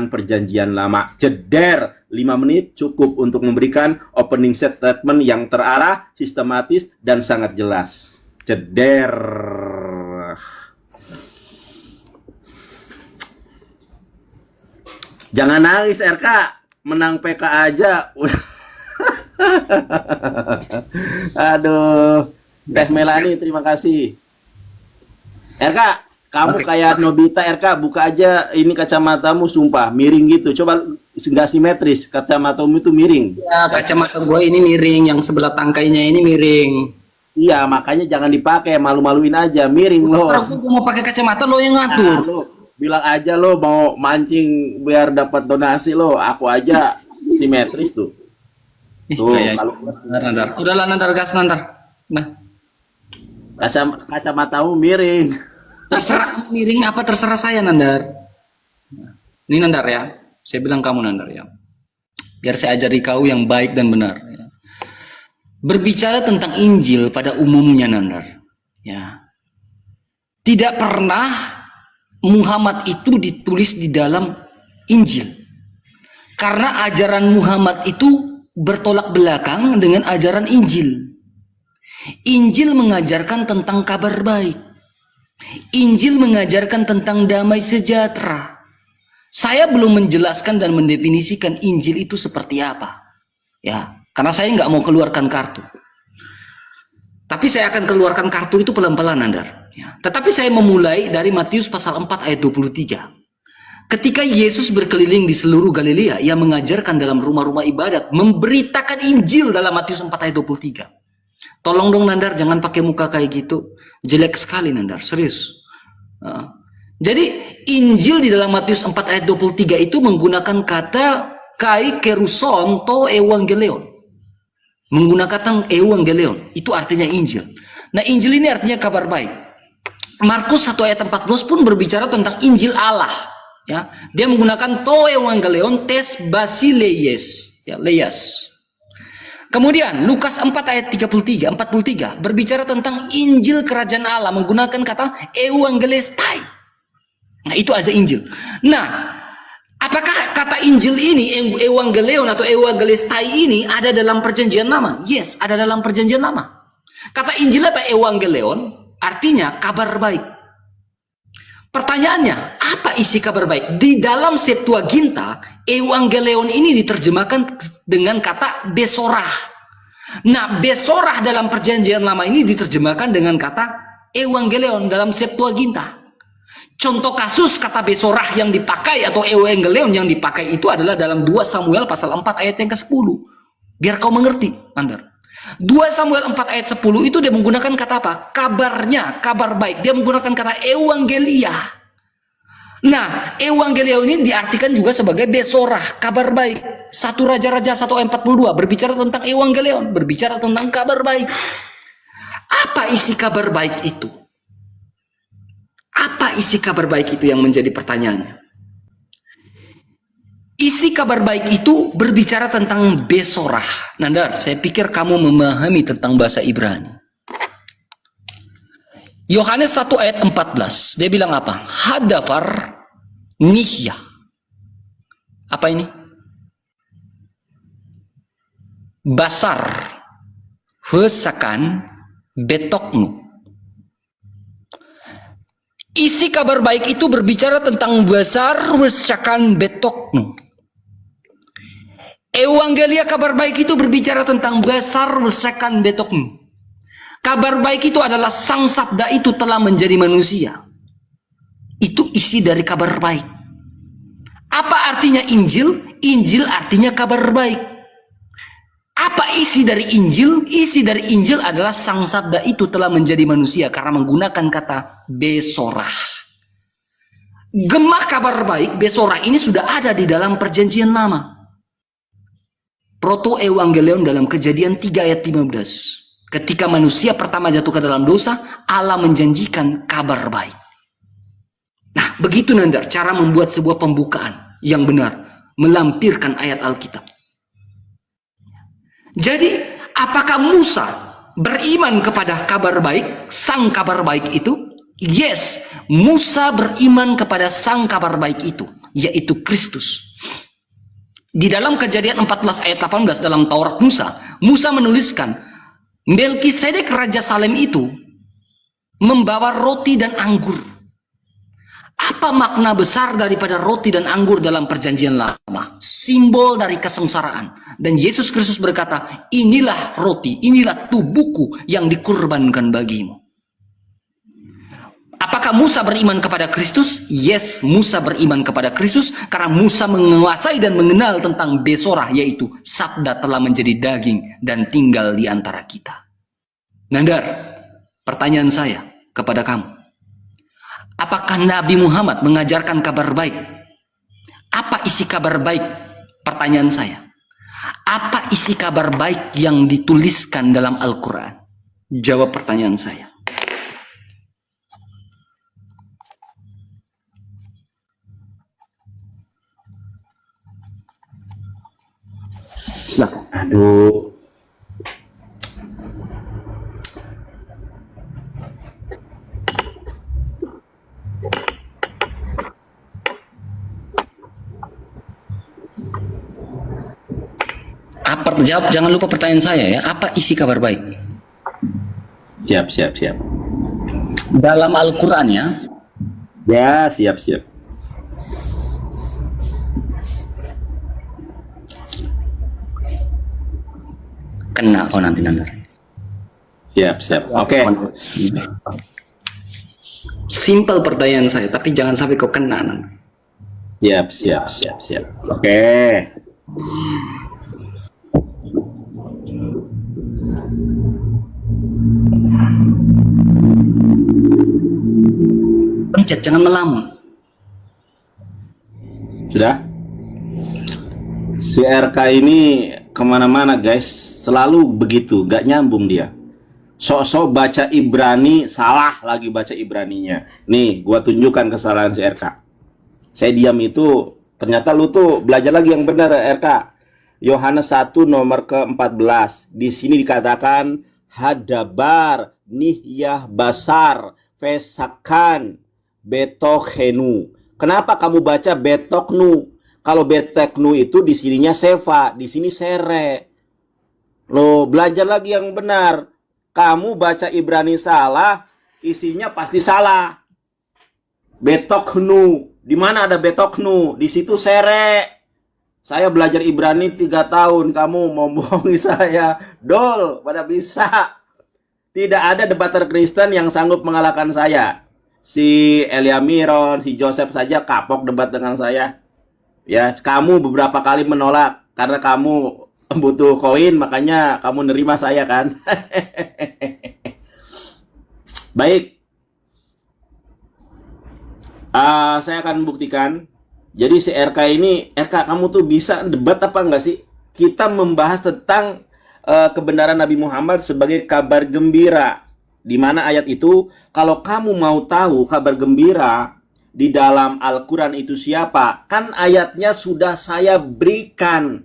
Perjanjian Lama. Jeder 5 menit cukup untuk memberikan opening statement yang terarah, sistematis, dan sangat jelas. Jeder. Jangan nangis RK, menang PK aja. Aduh. Tes Melani, terima kasih. RK, kamu kayak Nobita. RK, buka aja ini kacamatamu, sumpah miring gitu. Coba nggak simetris, kacamatamu itu miring. Ya, kacamata gue ini miring, yang sebelah tangkainya ini miring. Iya, makanya jangan dipakai, malu-maluin aja, miring lo. Kalau gue mau pakai kacamata, lo yang ngatur. Nah, lo bilang aja lo mau mancing biar dapat donasi lo, aku aja simetris tuh. Tuh, kalau Nandar. Udahlah Nandar, gas Nandar. Nah, kacamatamu miring. Terserah miring apa terserah saya Nandar. Nah, ini Nandar ya. Saya bilang kamu Nandar ya. Biar saya ajari kau yang baik dan benar. Ya. Berbicara tentang Injil pada umumnya Nandar. Ya. Tidak pernah Muhammad itu ditulis di dalam Injil. Karena ajaran Muhammad itu bertolak belakang dengan ajaran Injil. Injil mengajarkan tentang kabar baik. Injil mengajarkan tentang damai sejahtera. Saya belum menjelaskan dan mendefinisikan Injil itu seperti apa. Ya, karena saya nggak mau keluarkan kartu. Tapi saya akan keluarkan kartu itu pelan-pelan Nandar. Ya. Tetapi saya memulai dari Matius pasal 4 ayat 23. Ketika Yesus berkeliling di seluruh Galilea, ia mengajarkan dalam rumah-rumah ibadat, memberitakan Injil dalam Matius 4 ayat 23. Tolong dong Nandar, jangan pakai muka kayak gitu. Jelek sekali Nandar, serius. Jadi Injil di dalam Matius 4 ayat 23 itu menggunakan kata kai keruson to evangelion. Menggunakan evangelion, itu artinya Injil. Nah Injil ini artinya kabar baik. Markus 1 ayat 14 pun berbicara tentang Injil Allah. Ya, dia menggunakan to evangelion tes basileies, ya, leias. Kemudian Lukas 4 ayat 43 berbicara tentang Injil kerajaan Allah menggunakan kata evangelestai. Nah, itu aja Injil. Nah, apakah kata Injil ini evangelion atau evangelestai ini ada dalam perjanjian lama? Yes, ada dalam perjanjian lama. Kata Injil atau evangelion artinya kabar baik. Pertanyaannya, apa isi kabar baik? Di dalam Septuaginta, evangelion ini diterjemahkan dengan kata besorah. Nah, besorah dalam perjanjian lama ini diterjemahkan dengan kata evangelion dalam Septuaginta. Contoh kasus kata besorah yang dipakai atau evangelion yang dipakai itu adalah dalam 2 Samuel pasal 4 ayat yang ke-10. Biar kau mengerti, Nandar. 2 Samuel 4 ayat 10 itu dia menggunakan kata apa? Kabarnya, kabar baik. Dia menggunakan kata evangelia. Nah, evangelia ini diartikan juga sebagai besorah, kabar baik. 1 Raja-Raja 1 ayat 42 berbicara tentang evangelion, berbicara tentang kabar baik. Apa isi kabar baik itu? Apa isi kabar baik itu yang menjadi pertanyaannya? Isi kabar baik itu berbicara tentang besorah. Nandar, saya pikir kamu memahami tentang bahasa Ibrani. Yohanes 1 ayat 14, dia bilang apa? Hadafar nihya. Apa ini? Basar hesakan betoknu. Isi kabar baik itu berbicara tentang basar hesakan betoknu. Evangelia kabar baik itu berbicara tentang basar hesakan betoknu. Kabar baik itu adalah sang sabda itu telah menjadi manusia. Itu isi dari kabar baik. Apa artinya Injil? Injil artinya kabar baik. Apa isi dari Injil? Isi dari Injil adalah sang sabda itu telah menjadi manusia karena menggunakan kata besorah. Gemah kabar baik, besorah ini sudah ada di dalam perjanjian lama. Proto Evangelion dalam Kejadian 3 ayat 15. Ketika manusia pertama jatuh ke dalam dosa, Allah menjanjikan kabar baik. Nah, begitu Nandar, cara membuat sebuah pembukaan yang benar, melampirkan ayat Alkitab. Jadi, apakah Musa beriman kepada kabar baik, sang kabar baik itu? Yes, Musa beriman kepada sang kabar baik itu. yaitu Kristus. Di dalam Kejadian 14 ayat 18 dalam Taurat Musa, Musa menuliskan, Melkisedek Raja Salem itu membawa roti dan anggur. Apa makna besar daripada roti dan anggur dalam perjanjian lama? Simbol dari kesengsaraan. Dan Yesus Kristus berkata, inilah roti, inilah tubuhku yang dikurbankan bagimu. Apakah Musa beriman kepada Kristus? Yes, Musa beriman kepada Kristus karena Musa menguasai dan mengenal tentang Besorah, yaitu sabda telah menjadi daging dan tinggal di antara kita. Nandar, pertanyaan saya kepada kamu. Apakah Nabi Muhammad mengajarkan kabar baik? Apa isi kabar baik? Pertanyaan saya. Apa isi kabar baik yang dituliskan dalam Al-Quran? Jawab pertanyaan saya. Silakan. Aduh. Jawab, jangan lupa pertanyaan saya ya. Apa isi kabar baik? Siap. Dalam Al-Quran ya. Ya, siap. Kena kau nanti Nandar. Siap. Oke. Simple pertanyaan saya, tapi jangan sampai kau kena Nandar. Siap. Oke. Pencet, jangan melamun. Sudah? Si RK ini kemana-mana guys, selalu begitu, gak nyambung dia. Sok-sok baca Ibrani, salah lagi baca Ibraninya. Nih, gua tunjukkan kesalahan si RK. Saya diam itu, ternyata lu tuh belajar lagi yang benar RK. Yohanes 1 nomor ke-14. Di sini dikatakan hadabar nihyah basar fesakan betokhenu. Kenapa kamu baca betoknu? Kalau beteknu itu di sininya seva, di sini sere. Lo belajar lagi yang benar. Kamu baca Ibrani salah, isinya pasti salah. Betoknu, di mana ada betoknu? Di situ sere. Saya belajar Ibrani 3 tahun, kamu mau bohongi saya. Dol, pada bisa. Tidak ada debater Kristen yang sanggup mengalahkan saya. Si Elia Miron, si Joseph saja kapok debat dengan saya. Ya, kamu beberapa kali menolak karena kamu butuh koin, makanya kamu nerima saya kan. Baik. Saya akan buktikan. Jadi si RK ini, RK kamu tuh bisa debat apa enggak sih? Kita membahas tentang kebenaran Nabi Muhammad sebagai kabar gembira. Di mana ayat itu, kalau kamu mau tahu kabar gembira di dalam Al-Quran itu siapa? Kan ayatnya sudah saya berikan.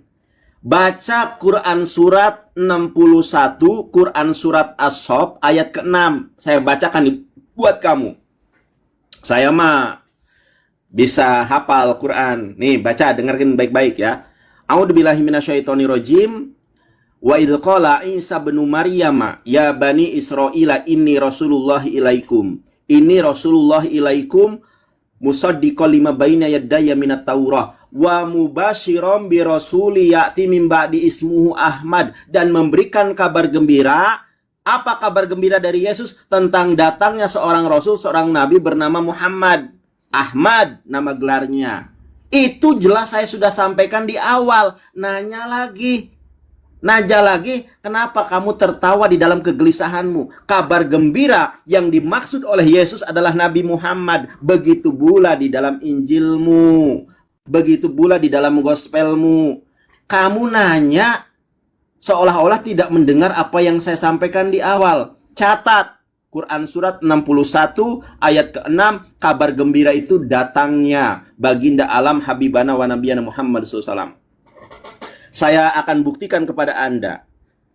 Baca Quran surat 61, Quran surat As-Sof ayat ke-6. Saya bacakan buat kamu. Saya mah bisa hafal Quran. Nih, baca, dengarkan baik-baik ya. A'udzubillahi minasyaitonirrajim. Wa idz qala Isa bin Maryam ya bani Israila inni Rasulullah ilaikum. Ini Rasulullah ilaikum musaddiqan lima baina yadayya minat Taurah wa mubasyiran bi rasuli ya'ti min ba'di ismuhu Ahmad, dan memberikan kabar gembira. Apa kabar gembira dari Yesus? Tentang datangnya seorang rasul, seorang nabi bernama Muhammad. Ahmad nama gelarnya. Itu jelas saya sudah sampaikan di awal. Nanya lagi, kenapa kamu tertawa di dalam kegelisahanmu? Kabar gembira yang dimaksud oleh Yesus adalah Nabi Muhammad. Begitu pula di dalam Injilmu. Begitu pula di dalam gospelmu. Kamu nanya seolah-olah tidak mendengar apa yang saya sampaikan di awal. Catat. Quran surat 61 ayat ke-6, kabar gembira itu datangnya baginda alam Habibana wa Nabiyana Muhammad SAW. Saya akan buktikan kepada Anda.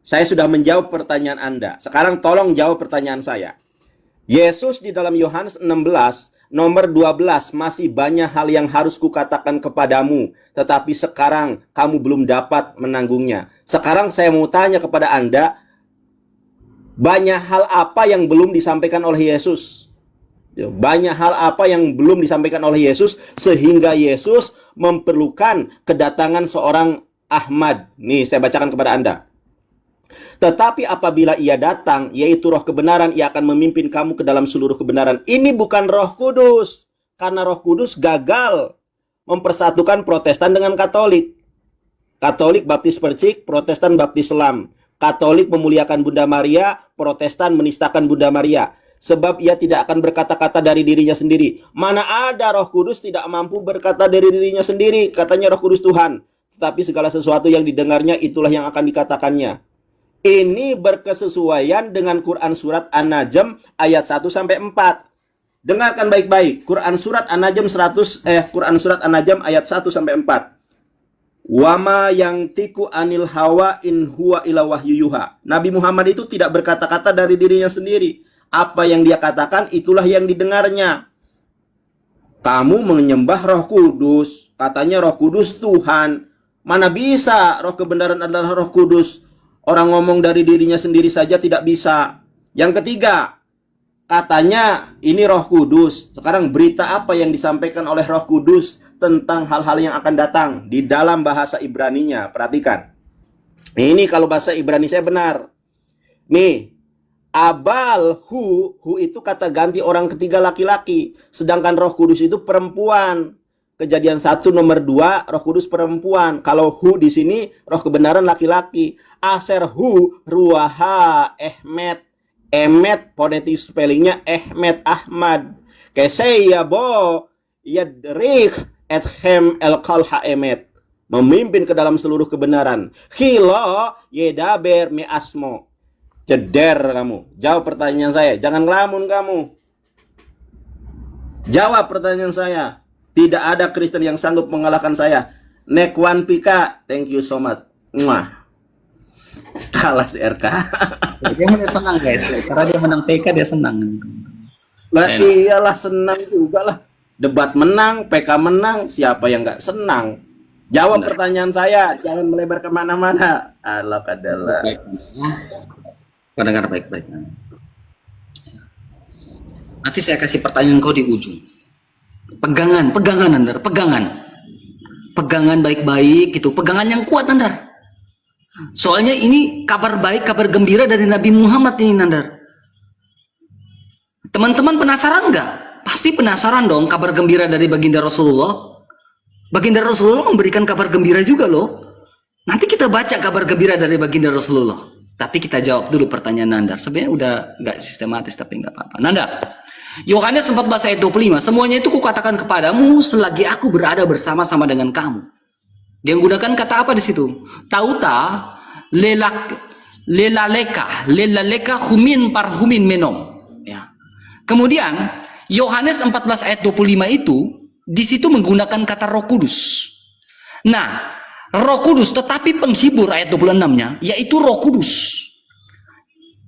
Saya sudah menjawab pertanyaan Anda. Sekarang tolong jawab pertanyaan saya. Yesus di dalam Yohanes 16 Nomor 12, masih banyak hal yang harus kukatakan kepadamu, tetapi sekarang kamu belum dapat menanggungnya. Sekarang saya mau tanya kepada Anda, banyak hal apa yang belum disampaikan oleh Yesus? Banyak hal apa yang belum disampaikan oleh Yesus sehingga Yesus memerlukan kedatangan seorang Ahmad. Nih, saya bacakan kepada Anda. Tetapi apabila ia datang, yaitu roh kebenaran, ia akan memimpin kamu ke dalam seluruh kebenaran. Ini bukan Roh Kudus, karena Roh Kudus gagal mempersatukan Protestan dengan Katolik. Katolik baptis percik, Protestan baptis selam. Katolik memuliakan Bunda Maria, Protestan menistakan Bunda Maria. Sebab ia tidak akan berkata-kata dari dirinya sendiri. Mana ada Roh Kudus tidak mampu berkata dari dirinya sendiri, katanya Roh Kudus Tuhan. Tetapi segala sesuatu yang didengarnya, itulah yang akan dikatakannya. Ini berkesesuaian dengan Quran Surat An-Najm ayat 1-4. Dengarkan baik-baik. Quran Surat An-Najm Quran Surat An-Najm ayat 1-4. Wama yang tiku anil hawa in huwa ila wahyu yuha. Nabi Muhammad itu tidak berkata-kata dari dirinya sendiri. Apa yang dia katakan itulah yang didengarnya. Kamu menyembah Roh Kudus, katanya Roh Kudus Tuhan. Mana bisa Roh kebenaran adalah Roh Kudus? Orang ngomong dari dirinya sendiri saja tidak bisa. Yang ketiga, katanya ini Roh Kudus. Sekarang berita apa yang disampaikan oleh Roh Kudus tentang hal-hal yang akan datang di dalam bahasa Ibraninya? Perhatikan. Ini kalau bahasa Ibrani saya benar. Nih, abal hu itu kata ganti orang ketiga laki-laki. Sedangkan Roh Kudus itu perempuan. Kejadian 1 nomor 2, Roh Kudus perempuan. Kalau hu di sini Roh kebenaran laki-laki. Aser hu ruaha ehmet. Emet fonetik spellingnya Ehmet Ahmad. Keseya bo yadrik ethem elkalha emet. Memimpin ke dalam seluruh kebenaran. Khilo yedaber me asmo. Ceder kamu. Jawab pertanyaan saya. Jangan ngelamun kamu. Jawab pertanyaan saya. Tidak ada Kristen yang sanggup mengalahkan saya. Nekwan Pika, thank you so much. Mwah. Kalah si RK. Dia mulai senang guys, karena dia menang PK dia senang. Lah iyalah senang juga lah. Debat menang, PK menang, siapa yang nggak senang? Jawab pertanyaan saya, jangan melebar kemana-mana. Allah kadalah. Dengar baik-baik. Nanti saya kasih pertanyaan kau di ujung. Pegangan Nandar, pegangan baik-baik gitu, pegangan yang kuat Nandar. Soalnya ini kabar baik, kabar gembira dari Nabi Muhammad ini Nandar. Teman-teman penasaran nggak? Pasti penasaran dong kabar gembira dari baginda Rasulullah. Baginda Rasulullah memberikan kabar gembira juga loh. Nanti kita baca kabar gembira dari baginda Rasulullah. Tapi kita jawab dulu pertanyaan Nandar. Sebenarnya udah nggak sistematis tapi nggak apa-apa. Nandar, Yohanes 14 ayat 25, semuanya itu kukatakan kepadamu selagi aku berada bersama-sama dengan kamu. Dia menggunakan kata apa di situ? Tauta lelaleka humin par humin menom. Ya. Kemudian Yohanes 14 ayat 25 itu di situ menggunakan kata Roh Kudus. Nah, Roh Kudus tetapi penghibur ayat 26-nya yaitu Roh Kudus.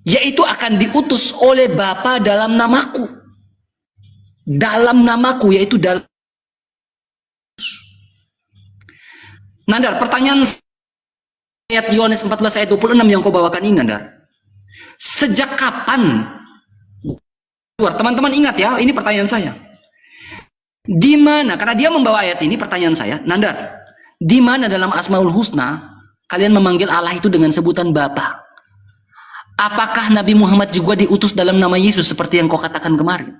Yaitu akan diutus oleh Bapa dalam namaku. Dalam namaku yaitu dalam. Nandar, pertanyaan ayat Yohanes 14 ayat 26 yang kau bawakan ini Nandar. Sejak kapan? Teman-teman ingat ya, ini pertanyaan saya. Di mana? Karena dia membawa ayat ini, pertanyaan saya, Nandar. Di mana dalam Asmaul Husna kalian memanggil Allah itu dengan sebutan Bapa? Apakah Nabi Muhammad juga diutus dalam nama Yesus seperti yang kau katakan kemarin?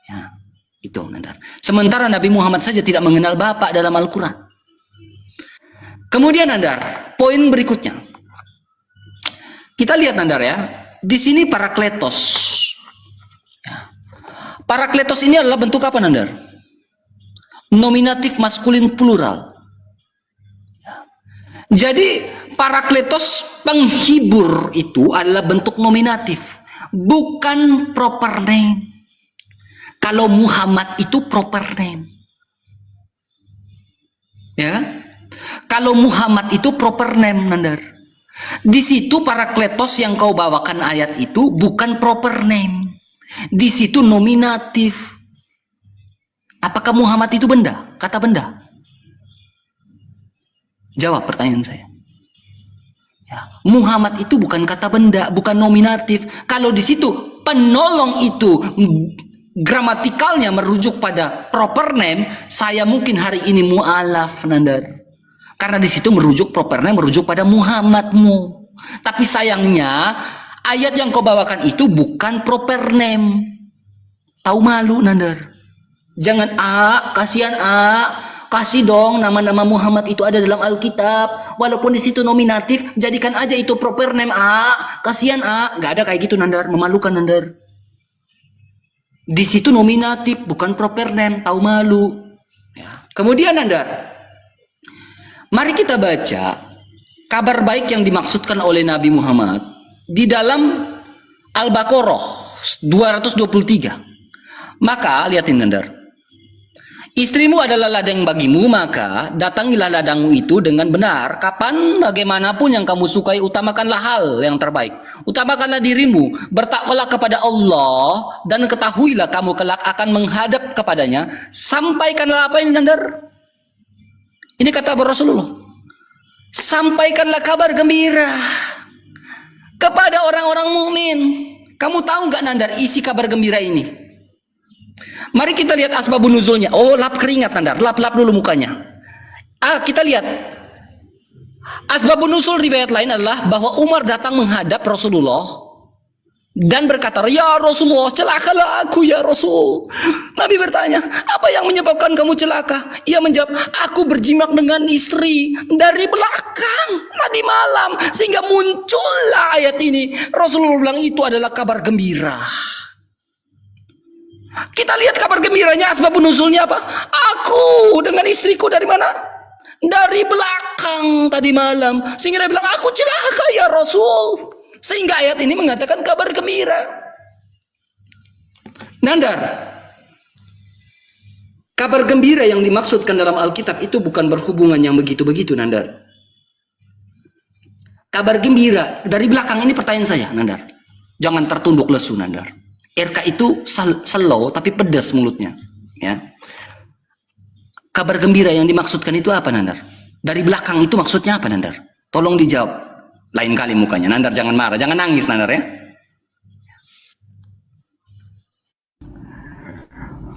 Ya, itu Nandar. Sementara Nabi Muhammad saja tidak mengenal Bapa dalam Al-Quran. Kemudian Nandar, poin berikutnya. Kita lihat Nandar ya, di sini Parakletos. Parakletos ini adalah bentuk apa Nandar? Nominatif maskulin plural. Jadi Parakletos penghibur itu adalah bentuk nominatif, bukan proper name. Kalau Muhammad itu proper name. Ya kan? Kalau Muhammad itu proper name Nandar. Di situ Parakletos yang kau bawakan ayat itu bukan proper name. Di situ nominatif. Apakah Muhammad itu benda? Kata benda? Jawab pertanyaan saya. Ya. Muhammad itu bukan kata benda, bukan nominatif. Kalau di situ penolong itu gramatikalnya merujuk pada proper name, saya mungkin hari ini mu'alaf, Nandar. Karena di situ merujuk proper name, merujuk pada Muhammadmu. Tapi sayangnya ayat yang kau bawakan itu bukan proper name. Tahu malu, Nandar. Jangan kasihan kasih dong nama-nama Muhammad itu ada dalam Alkitab. Walaupun di situ nominatif, jadikan aja itu proper name kasihan nggak ada kayak gitu, Nandar. Memalukan, Nandar. Di situ nominatif bukan proper name, tahu malu. Ya. Kemudian, Nandar, mari kita baca kabar baik yang dimaksudkan oleh Nabi Muhammad di dalam Al-Baqarah 223. Maka lihatin, Nandar. Istrimu adalah ladang bagimu, maka datangilah ladangmu itu dengan benar. Kapan, bagaimanapun yang kamu sukai, utamakanlah hal yang terbaik. Utamakanlah dirimu, bertakwalah kepada Allah, dan ketahuilah kamu kelak akan menghadap kepadanya. Sampaikanlah apa ini, Nandar? Ini kata Rasulullah. Sampaikanlah kabar gembira kepada orang-orang mukmin. Kamu tahu nggak, Nandar, isi kabar gembira ini? Mari kita lihat asbabun nuzulnya. Oh, lap keringat, Nandar. Lap dulu mukanya. Kita lihat. Asbabun nuzul riwayat lain adalah bahwa Umar datang menghadap Rasulullah dan berkata, "Ya Rasulullah, celakalah aku ya Rasul." Nabi bertanya, "Apa yang menyebabkan kamu celaka?" Ia menjawab, "Aku berjimak dengan istri dari belakang tadi malam." Sehingga muncullah ayat ini. Rasulullah bilang itu adalah kabar gembira. Kita lihat kabar gembiranya, asbabun nuzulnya apa? Aku dengan istriku dari mana? Dari belakang tadi malam. Sehingga dia bilang, aku celaka ya Rasul. Sehingga ayat ini mengatakan kabar gembira. Nandar, kabar gembira yang dimaksudkan dalam Alkitab itu bukan berhubungan yang begitu-begitu, Nandar. Kabar gembira dari belakang ini pertanyaan saya, Nandar. Jangan tertunduk lesu, Nandar. RK itu slow tapi pedas mulutnya, ya. Kabar gembira yang dimaksudkan itu apa, Nandar? Dari belakang itu maksudnya apa, Nandar? Tolong dijawab. Lain kali mukanya, Nandar jangan marah, jangan nangis, Nandar ya.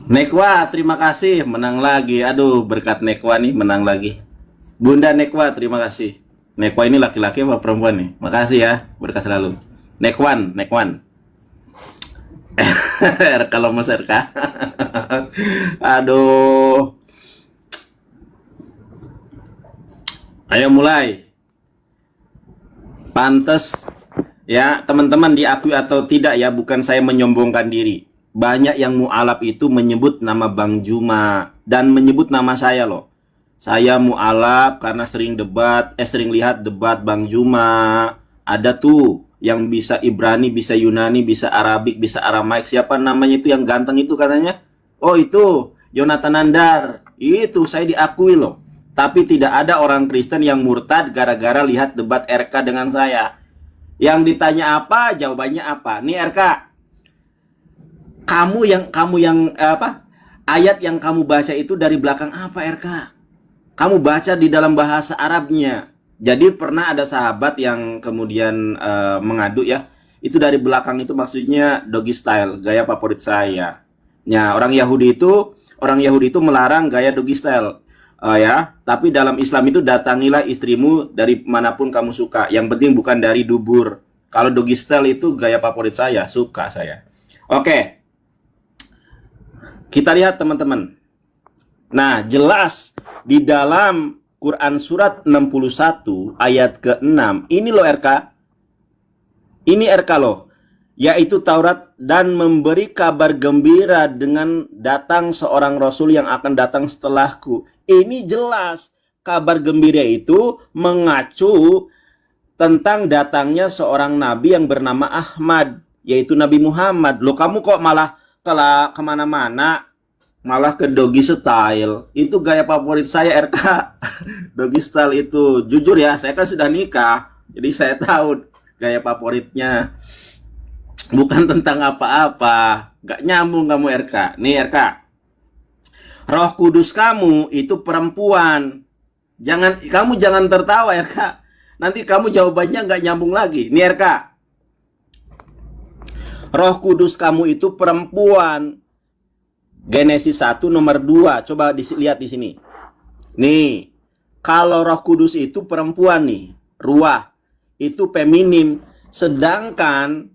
Nekwa, terima kasih, menang lagi. Aduh, berkat Nekwa nih menang lagi. Bunda Nekwa, terima kasih. Nekwa ini laki-laki apa perempuan nih? Makasih ya, berkah selalu. Nekwan. Kalau Mas RK. Aduh. Ayo mulai. Pantes ya, teman-teman, diakui atau tidak ya, bukan saya menyombongkan diri. Banyak yang mu'alaf itu menyebut nama Bang Juma dan menyebut nama saya loh. Saya mu'alaf karena sering lihat debat Bang Juma. Ada tuh yang bisa Ibrani, bisa Yunani, bisa Arabik, bisa Aramaik. Siapa namanya itu yang ganteng itu katanya? Oh, itu Yonatan Nandar. Itu saya diakui loh. Tapi tidak ada orang Kristen yang murtad gara-gara lihat debat RK dengan saya. Yang ditanya apa, jawabannya apa? Nih RK, kamu yang apa? Ayat yang kamu baca itu dari belakang apa, RK? Kamu baca di dalam bahasa Arabnya. Jadi pernah ada sahabat yang kemudian mengadu ya, itu dari belakang itu maksudnya doggy style, gaya favorit saya. Ya, orang Yahudi itu melarang gaya doggy style, ya. Tapi dalam Islam itu datangilah istrimu dari manapun kamu suka. Yang penting bukan dari dubur. Kalau doggy style itu gaya favorit saya, suka saya. Oke, kita lihat teman-teman. Nah, jelas di dalam Quran surat 61 ayat ke-6. Ini loh RK. Ini RK loh. Yaitu Taurat, dan memberi kabar gembira dengan datang seorang Rasul yang akan datang setelahku. Ini jelas kabar gembira itu mengacu tentang datangnya seorang Nabi yang bernama Ahmad. Yaitu Nabi Muhammad. Loh, kamu kok malah kemana-mana? Malah ke doggy style. Itu gaya favorit saya RK. Doggy style itu, jujur ya, saya kan sudah nikah, jadi saya tahu gaya favoritnya. Bukan tentang apa-apa. Gak nyambung kamu RK. Nih RK. Roh Kudus kamu itu perempuan. Kamu jangan tertawa RK. Nanti kamu jawabannya nggak nyambung lagi. Nih RK. Roh Kudus kamu itu perempuan. Genesis 1 nomor 2. Coba dilihat di sini. Nih. Kalau Roh Kudus itu perempuan nih. Ruah. Itu feminim. Sedangkan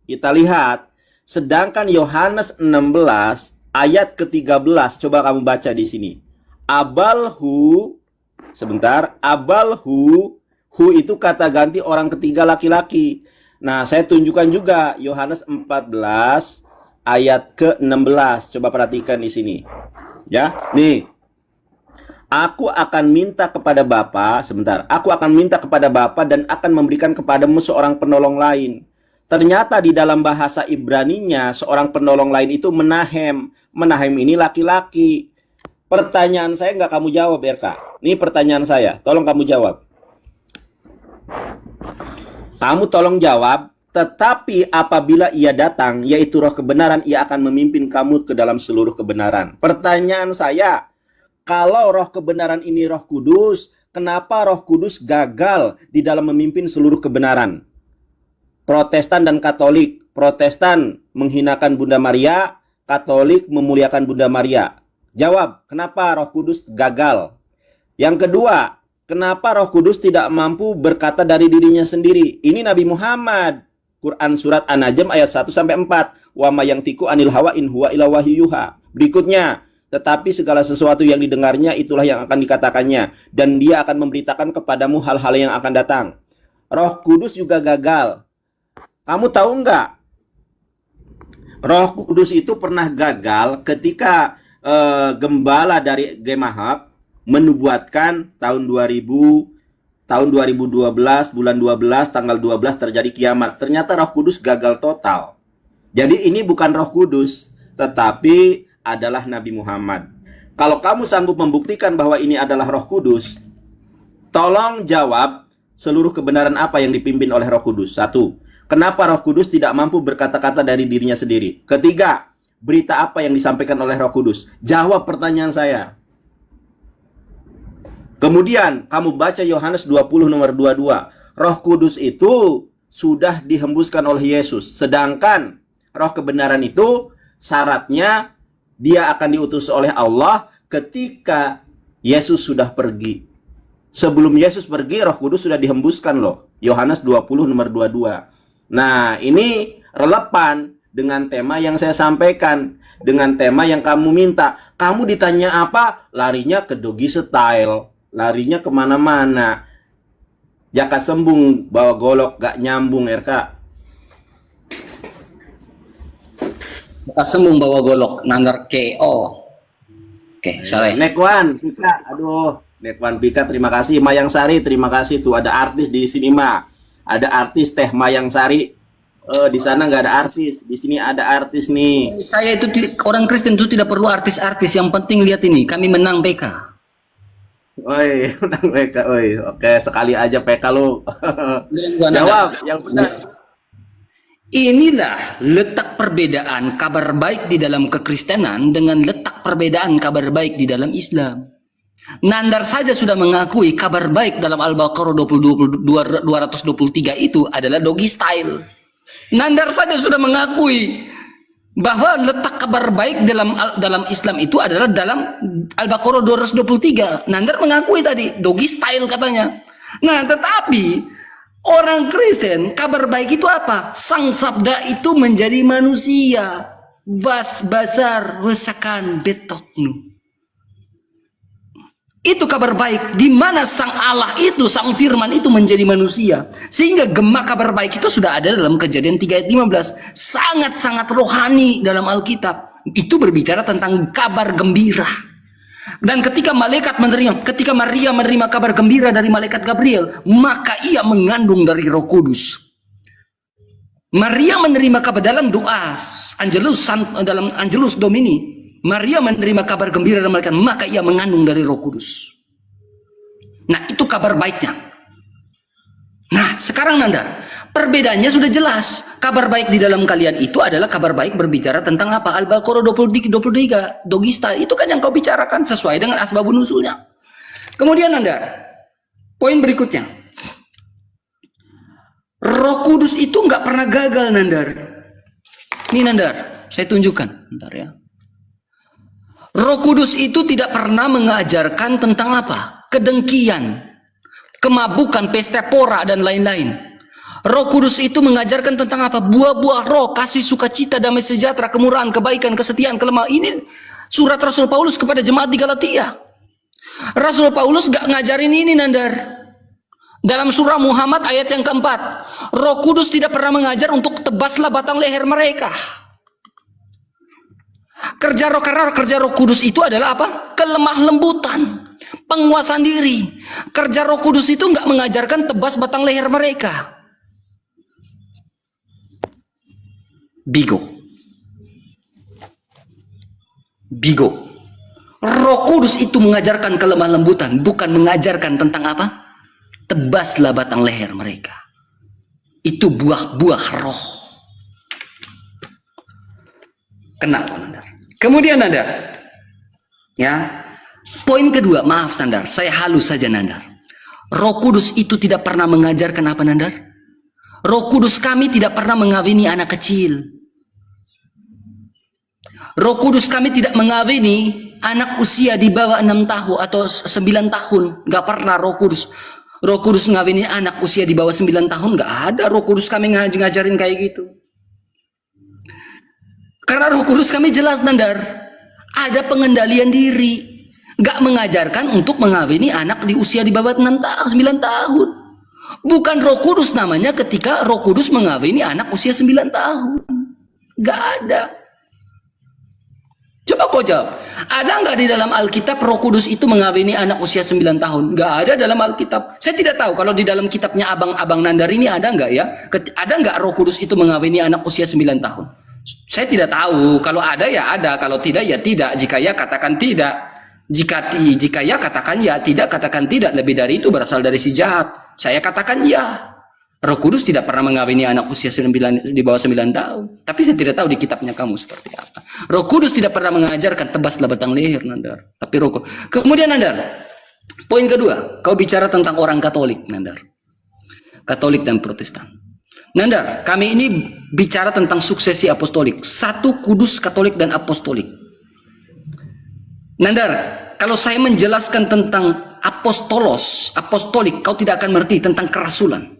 kita lihat. Sedangkan Yohanes 16 ayat ke-13. Coba kamu baca di sini. Abalhu. Sebentar. Abalhu. Hu itu kata ganti orang ketiga laki-laki. Nah, saya tunjukkan juga Yohanes 14 ayat ke-16. Coba perhatikan di sini. Ya, nih. Aku akan minta kepada Bapa, sebentar. Aku akan minta kepada Bapa dan akan memberikan kepadamu seorang penolong lain. Ternyata di dalam bahasa Ibraninya seorang penolong lain itu Menahem. Menahem ini laki-laki. Pertanyaan saya nggak kamu jawab, RK. Ini pertanyaan saya. Tolong kamu jawab. Kamu tolong jawab, tetapi apabila ia datang, yaitu roh kebenaran, ia akan memimpin kamu ke dalam seluruh kebenaran. Pertanyaan saya, kalau roh kebenaran ini Roh Kudus, kenapa Roh Kudus gagal di dalam memimpin seluruh kebenaran? Protestan dan Katolik. Protestan menghinakan Bunda Maria, Katolik memuliakan Bunda Maria. Jawab, kenapa Roh Kudus gagal? Yang kedua, kenapa Roh Kudus tidak mampu berkata dari dirinya sendiri? Ini Nabi Muhammad. Quran surat An-Najm ayat 1 sampai 4. Wa ma yantiqu anil hawa in huwa illa wahyuha. Berikutnya, tetapi segala sesuatu yang didengarnya itulah yang akan dikatakannya, dan dia akan memberitakan kepadamu hal-hal yang akan datang. Roh Kudus juga gagal. Kamu tahu nggak? Roh Kudus itu pernah gagal ketika gembala dari Gemahab menubuatkan tahun 2012 bulan 12 tanggal 12 terjadi kiamat. Ternyata Roh Kudus gagal total. Jadi ini bukan Roh Kudus, tetapi adalah Nabi Muhammad. Kalau kamu sanggup membuktikan bahwa ini adalah Roh Kudus, tolong jawab seluruh kebenaran apa yang dipimpin oleh Roh Kudus. 1. Kenapa Roh Kudus tidak mampu berkata-kata dari dirinya sendiri? Ketiga, berita apa yang disampaikan oleh Roh Kudus? Jawab pertanyaan saya. Kemudian kamu baca Yohanes 20 nomor 22. Roh Kudus itu sudah dihembuskan oleh Yesus. Sedangkan Roh kebenaran itu syaratnya dia akan diutus oleh Allah ketika Yesus sudah pergi. Sebelum Yesus pergi, Roh Kudus sudah dihembuskan loh. Yohanes 20 nomor 22. Nah, ini relevan dengan tema yang saya sampaikan. Dengan tema yang kamu minta. Kamu ditanya apa? Larinya ke doggy style. Larinya kemana-mana. Jaka sembung bawa golok gak nyambung RK. Jaka sembung bawa golok nandar KO. Oke, salah. Nekwan Pika, aduh, Nekwan Pika, terima kasih. Mayang Sari, terima kasih. Tuh ada artis di sini mah. Ada artis Teh Mayang Sari. Di sana nggak ada artis. Di sini ada artis nih. Saya itu orang Kristen itu tidak perlu artis-artis. Yang penting lihat ini, kami menang PK. Oi, menang PK, oi. Oke, sekali aja PK lu. Jawab yang benar. Inilah letak perbedaan kabar baik di dalam kekristenan dengan letak perbedaan kabar baik di dalam Islam. Nandar saja sudah mengakui kabar baik dalam Al-Baqarah 223 itu adalah doggy style. Nandar saja sudah mengakui bahwa letak kabar baik dalam Islam itu adalah dalam Al-Baqarah 223. Nandar mengakui tadi doggy style katanya. Nah, tetapi orang Kristen kabar baik itu apa? Sang Sabda itu menjadi manusia. Bas basar wesakan betoknu. Itu kabar baik, di mana sang Allah itu, sang firman itu menjadi manusia. Sehingga gema kabar baik itu sudah ada dalam Kejadian 3 ayat 15. Sangat-sangat rohani dalam Alkitab. Itu berbicara tentang kabar gembira. Dan ketika Maria menerima kabar gembira dari malaikat Gabriel, maka ia mengandung dari Roh Kudus. Maria menerima kabar dalam doa dalam Angelus Domini. Maria menerima kabar gembira dari malaikat, maka ia mengandung dari Roh Kudus. Nah, itu kabar baiknya. Nah, sekarang Nanda, perbedaannya sudah jelas. Kabar baik di dalam kalian itu adalah kabar baik berbicara tentang apa? Al-Baqarah 23, Dogista. Itu kan yang kau bicarakan sesuai dengan asbabun nusulnya. Kemudian Nanda, poin berikutnya. Roh Kudus itu nggak pernah gagal, Nandar. Ini Nandar, saya tunjukkan, Nandar ya. Roh Kudus itu tidak pernah mengajarkan tentang apa? Kedengkian, kemabukan, pesta pora, dan lain-lain. Roh Kudus itu mengajarkan tentang apa? Buah-buah roh, kasih, sukacita, damai sejahtera, kemurahan, kebaikan, kesetiaan, kelemahan. Ini surat Rasul Paulus kepada jemaat di Galatia. Rasul Paulus gak ngajarin ini, Nandar. Dalam surah Muhammad ayat yang keempat, Roh Kudus tidak pernah mengajar untuk tebaslah batang leher mereka. Karena kerja Roh Kudus itu adalah apa? Kelemah lembutan, penguasaan diri. Kerja Roh Kudus itu nggak mengajarkan tebas batang leher mereka. Bigo. Roh Kudus itu mengajarkan kelemah lembutan, bukan mengajarkan tentang apa? Tebaslah batang leher mereka. Itu buah-buah roh. Kenal, Nandar. Kemudian Nandar, ya, poin kedua, maaf Nandar, saya halus saja Nandar. Roh Kudus itu tidak pernah mengajarkan apa Nandar? Roh Kudus kami tidak pernah mengawini anak kecil. Roh Kudus kami tidak mengawini anak usia di bawah 6 tahun atau 9 tahun. Gak pernah Roh Kudus. Roh Kudus ngawini anak usia di bawah 9 tahun. Gak ada Roh Kudus kami ngajarin kayak gitu. Karena Roh Kudus kami jelas Nandar, ada pengendalian diri. Gak mengajarkan untuk mengawini anak di usia di bawah 6 tahun, 9 tahun. Bukan Roh Kudus namanya ketika Roh Kudus mengawini anak usia 9 tahun. Gak ada. Coba kau jawab, ada nggak di dalam Alkitab Roh Kudus itu mengawini anak usia 9 tahun? Nggak ada dalam Alkitab. Saya tidak tahu kalau di dalam kitabnya abang-abang Nandar ini ada nggak ya? Ada nggak Roh Kudus itu mengawini anak usia 9 tahun? Saya tidak tahu. Kalau ada ya ada, kalau tidak ya tidak. Jika ya katakan tidak. Jika ya katakan ya, tidak katakan tidak. Lebih dari itu berasal dari si jahat. Saya katakan ya. Roh Kudus tidak pernah mengawini anak usia 9, di bawah 9 tahun. Tapi saya tidak tahu di kitabnya kamu seperti apa. Roh Kudus tidak pernah mengajarkan tebaslah batang leher Nandar. Tapi Roh Kudus. Kemudian Nandar, poin kedua, kau bicara tentang orang Katolik Nandar. Katolik dan Protestan. Nandar, kami ini bicara tentang suksesi apostolik. Satu kudus, Katolik, dan apostolik. Nandar, kalau saya menjelaskan tentang apostolik, kau tidak akan mengerti tentang kerasulan.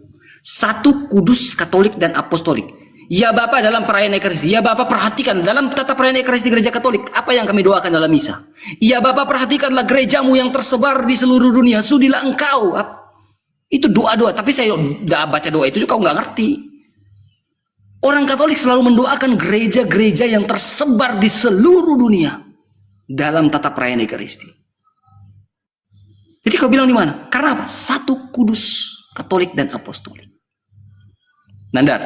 Satu kudus, Katolik, dan apostolik. Ya Bapak dalam perayaan Ekaristi. Ya Bapak perhatikan dalam tata perayaan Ekaristi Gereja Katolik. Apa yang kami doakan dalam misa? Ya Bapak perhatikanlah gerejamu yang tersebar di seluruh dunia. Sudilah engkau. Itu doa-doa. Tapi saya tidak baca doa itu juga kau nggak ngerti. Orang Katolik selalu mendoakan gereja-gereja yang tersebar di seluruh dunia dalam tata perayaan Ekaristi. Jadi kau bilang di mana? Karena apa? Satu kudus, Katolik, dan apostolik. Nandar,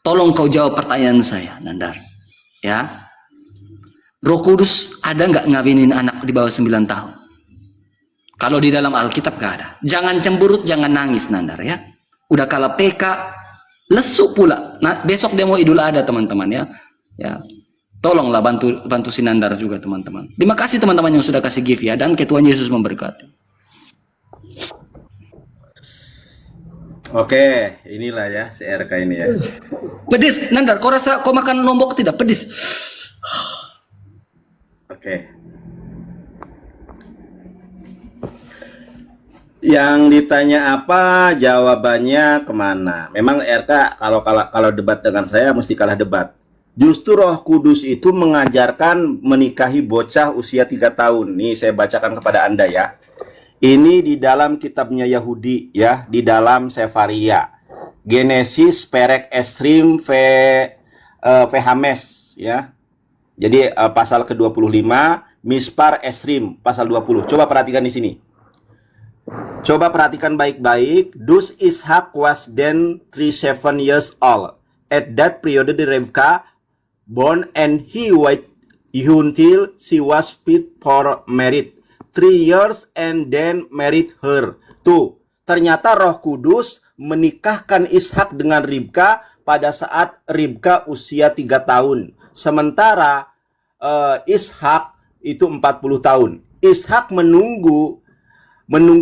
tolong kau jawab pertanyaan saya, Nandar. Ya, Roh Kudus ada nggak ngawinin anak di bawah 9 tahun? Kalau di dalam Alkitab nggak ada. Jangan cemburut, jangan nangis, Nandar ya. Udah kalah PK, lesu pula. Nah, besok demo Idul Adha teman-teman ya. Ya, tolonglah bantu si Nandar juga teman-teman. Terima kasih teman-teman yang sudah kasih gift ya, dan Tuhan Yesus memberkati. Oke, inilah ya CRK ini ya. Pedis, Nandar, kau rasa kau makan lombok tidak? Pedis. Oke. Yang ditanya apa, jawabannya kemana? Memang RK kalau debat dengan saya mesti kalah debat. Justru Roh Kudus itu mengajarkan menikahi bocah usia 3 tahun. Nih saya bacakan kepada Anda ya. Ini di dalam kitabnya Yahudi ya, di dalam Sefaria. Genesis perek esrim Vehames ya. Jadi pasal ke-25, Mispar esrim pasal 20. Coba perhatikan di sini. Coba perhatikan baik-baik. Dus Ishak was then 37 years old. At that period the Rivka born and he waited until she was fit for marriage. 3 years and then married her. Tuh, ternyata Roh Kudus menikahkan Ishak dengan Ribka pada saat Ribka usia 3 tahun. Sementara Ishak itu 40 tahun. Ishak menunggu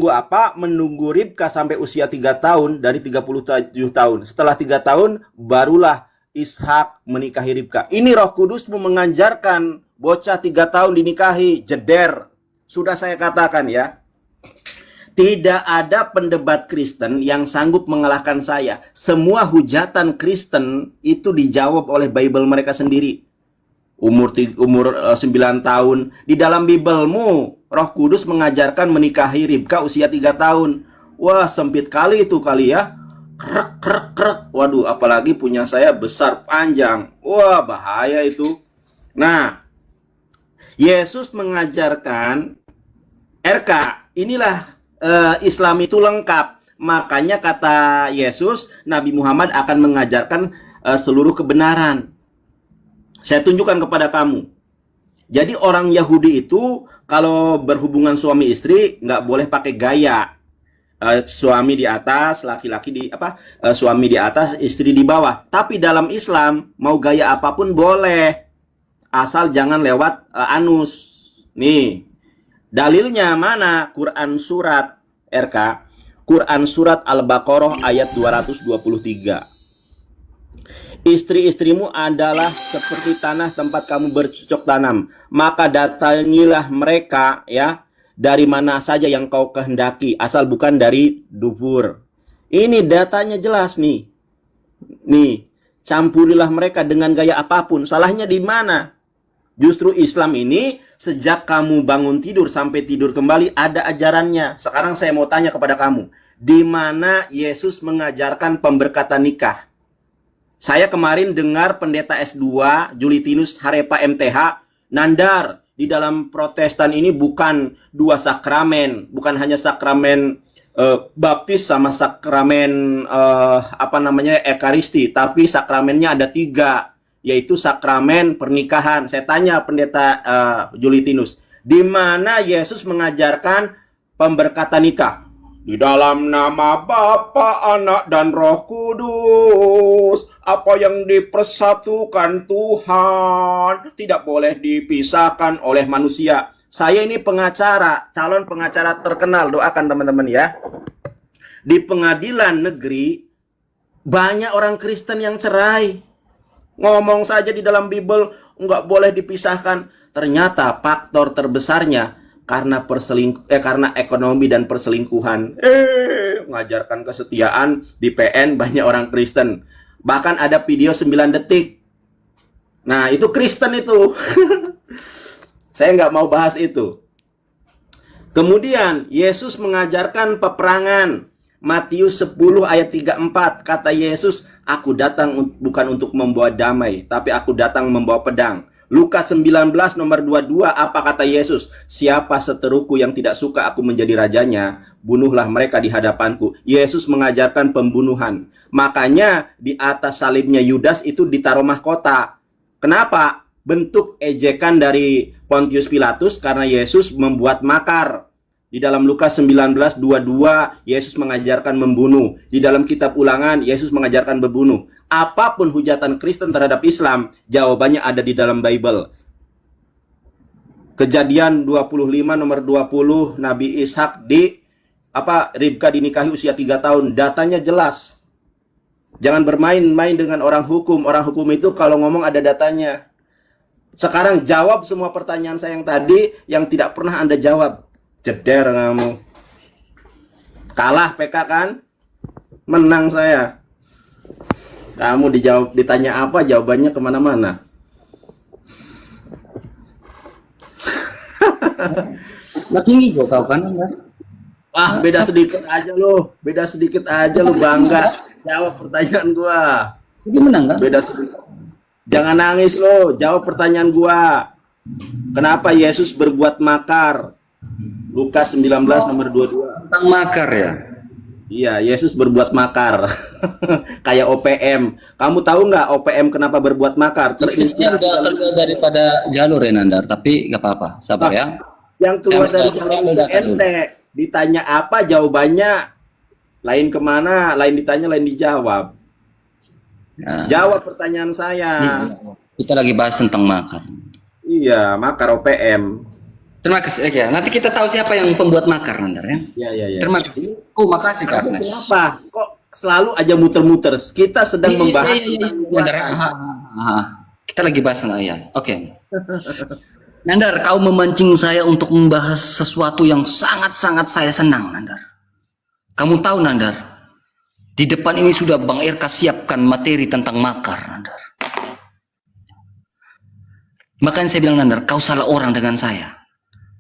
apa? Menunggu Ribka sampai usia 3 tahun dari 37 tahun. Setelah 3 tahun barulah Ishak menikahi Ribka. Ini Roh Kudus mengajarkan bocah 3 tahun dinikahi, jeder. Sudah saya katakan ya. Tidak ada pendebat Kristen yang sanggup mengalahkan saya. Semua hujatan Kristen itu dijawab oleh Bible mereka sendiri. Umur 9 tahun. Di dalam Biblemu, Roh Kudus mengajarkan menikahi Ribka usia 3 tahun. Wah, sempit kali itu kali ya. Krek, krek, krek. Waduh, apalagi punya saya besar, panjang. Wah, bahaya itu. Nah, Yesus mengajarkan, RK, inilah Islam itu lengkap. Makanya kata Yesus, Nabi Muhammad akan mengajarkan seluruh kebenaran. Saya tunjukkan kepada kamu. Jadi orang Yahudi itu kalau berhubungan suami istri nggak boleh pakai gaya. Suami di atas, laki-laki di suami di atas, istri di bawah. Tapi dalam Islam mau gaya apapun boleh, asal jangan lewat anus. Nih, dalilnya mana? Quran surat RK, Quran surat Al-Baqarah ayat 223. Istri-istrimu adalah seperti tanah tempat kamu bercocok tanam, maka datangilah mereka ya dari mana saja yang kau kehendaki, asal bukan dari dubur. Ini datanya jelas nih. Nih, campurilah mereka dengan gaya apapun. Salahnya di mana? Justru Islam ini sejak kamu bangun tidur sampai tidur kembali ada ajarannya. Sekarang saya mau tanya kepada kamu, di mana Yesus mengajarkan pemberkatan nikah? Saya kemarin dengar pendeta S2 Julitinus Harepa MTH, Nandar, di dalam Protestan ini bukan 2 sakramen, bukan hanya sakramen baptis sama sakramen Ekaristi, tapi sakramennya ada 3, yaitu sakramen pernikahan. Saya tanya pendeta Julitinus, di mana Yesus mengajarkan pemberkatan nikah? Di dalam nama Bapa, Anak, dan Roh Kudus. Apa yang dipersatukan Tuhan tidak boleh dipisahkan oleh manusia. Saya ini pengacara, calon pengacara terkenal. Doakan teman-teman ya. Di pengadilan negeri banyak orang Kristen yang cerai. Ngomong saja di dalam Bible nggak boleh dipisahkan. Ternyata faktor terbesarnya karena karena ekonomi dan perselingkuhan. Mengajarkan kesetiaan di PN banyak orang Kristen. Bahkan ada video 9 detik. Nah, itu Kristen itu. Saya nggak mau bahas itu. Kemudian Yesus mengajarkan peperangan. Matius 10 ayat 34. Kata Yesus, aku datang bukan untuk membawa damai, tapi aku datang membawa pedang. Lukas 19 nomor 22, apa kata Yesus? Siapa seteruku yang tidak suka aku menjadi rajanya, bunuhlah mereka di hadapanku. Yesus mengajarkan pembunuhan. Makanya di atas salibnya Yudas itu ditaruh mahkota. Kenapa? Bentuk ejekan dari Pontius Pilatus karena Yesus membuat makar. Di dalam Lukas 19:22, Yesus mengajarkan membunuh. Di dalam kitab Ulangan, Yesus mengajarkan membunuh. Apapun hujatan Kristen terhadap Islam, jawabannya ada di dalam Bible. Kejadian 25 nomor 20, Nabi Ishak Ribka dinikahi usia 3 tahun. Datanya jelas. Jangan bermain-main dengan orang hukum. Orang hukum itu kalau ngomong ada datanya. Sekarang jawab semua pertanyaan saya yang tadi yang tidak pernah Anda jawab. Jeder kamu. Kalah PK kan? Menang saya. Kamu ditanya apa, jawabannya kemana-mana. Nggak tinggi kok kau kan? Wah, beda sedikit aja lo. Beda sedikit aja lo, bangga. Jawab pertanyaan gua. Jadi menang kan? Beda sedikit. Jangan nangis lo, jawab pertanyaan gua. Kenapa Yesus berbuat makar? Lukas 19 nomor 22. Tentang makar ya? Iya, Yesus berbuat makar. Kayak OPM. Kamu tahu nggak OPM kenapa berbuat makar? Ini udah keluar daripada jalur ya Nandar, tapi nggak apa-apa, sabar ya. Yang keluar dari jalur ente. Ditanya apa jawabannya? Lain kemana, lain ditanya, lain dijawab. Nah, Jawab pertanyaan saya. kita lagi bahas tentang makar. Iya, makar OPM. Terima kasih. Ya. Nanti kita tahu siapa yang pembuat makar, Nandar ya. Iya. Terima kasih. Oh, makasih Kak Kamu Agnes. kenapa? Kok selalu aja muter-muter? Kita sedang membahas tentang Nandar ya. Kita lagi bahas tentang ya. Oke. Nandar, kau memancing saya untuk membahas sesuatu yang sangat-sangat saya senang, Nandar. Kamu tahu, Nandar, di depan ini sudah Bang Erka siapkan materi tentang makar, Nandar. Makanya saya bilang, Nandar, kau salah orang dengan saya.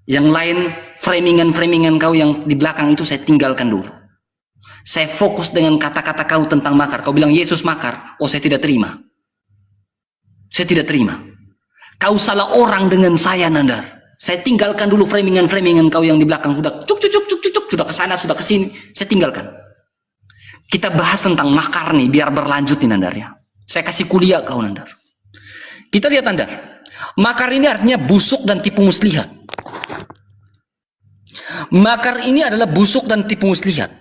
Yang lain, framingan-framingan kau yang di belakang itu saya tinggalkan dulu. Saya fokus dengan kata-kata kau tentang makar. Kau bilang Yesus makar. Oh, saya tidak terima. Saya tidak terima. Kau salah orang dengan saya, Nandar. Saya tinggalkan dulu framingan-framingan kau yang di belakang. Sudah cuk, sudah ke sana, sudah ke sini. Saya tinggalkan. Kita bahas tentang makar nih, biar berlanjut nih, Nandar ya. Saya kasih kuliah kau, Nandar. Kita lihat, Nandar. Makar ini artinya busuk dan tipu muslihat. Makar ini adalah busuk dan tipu muslihat.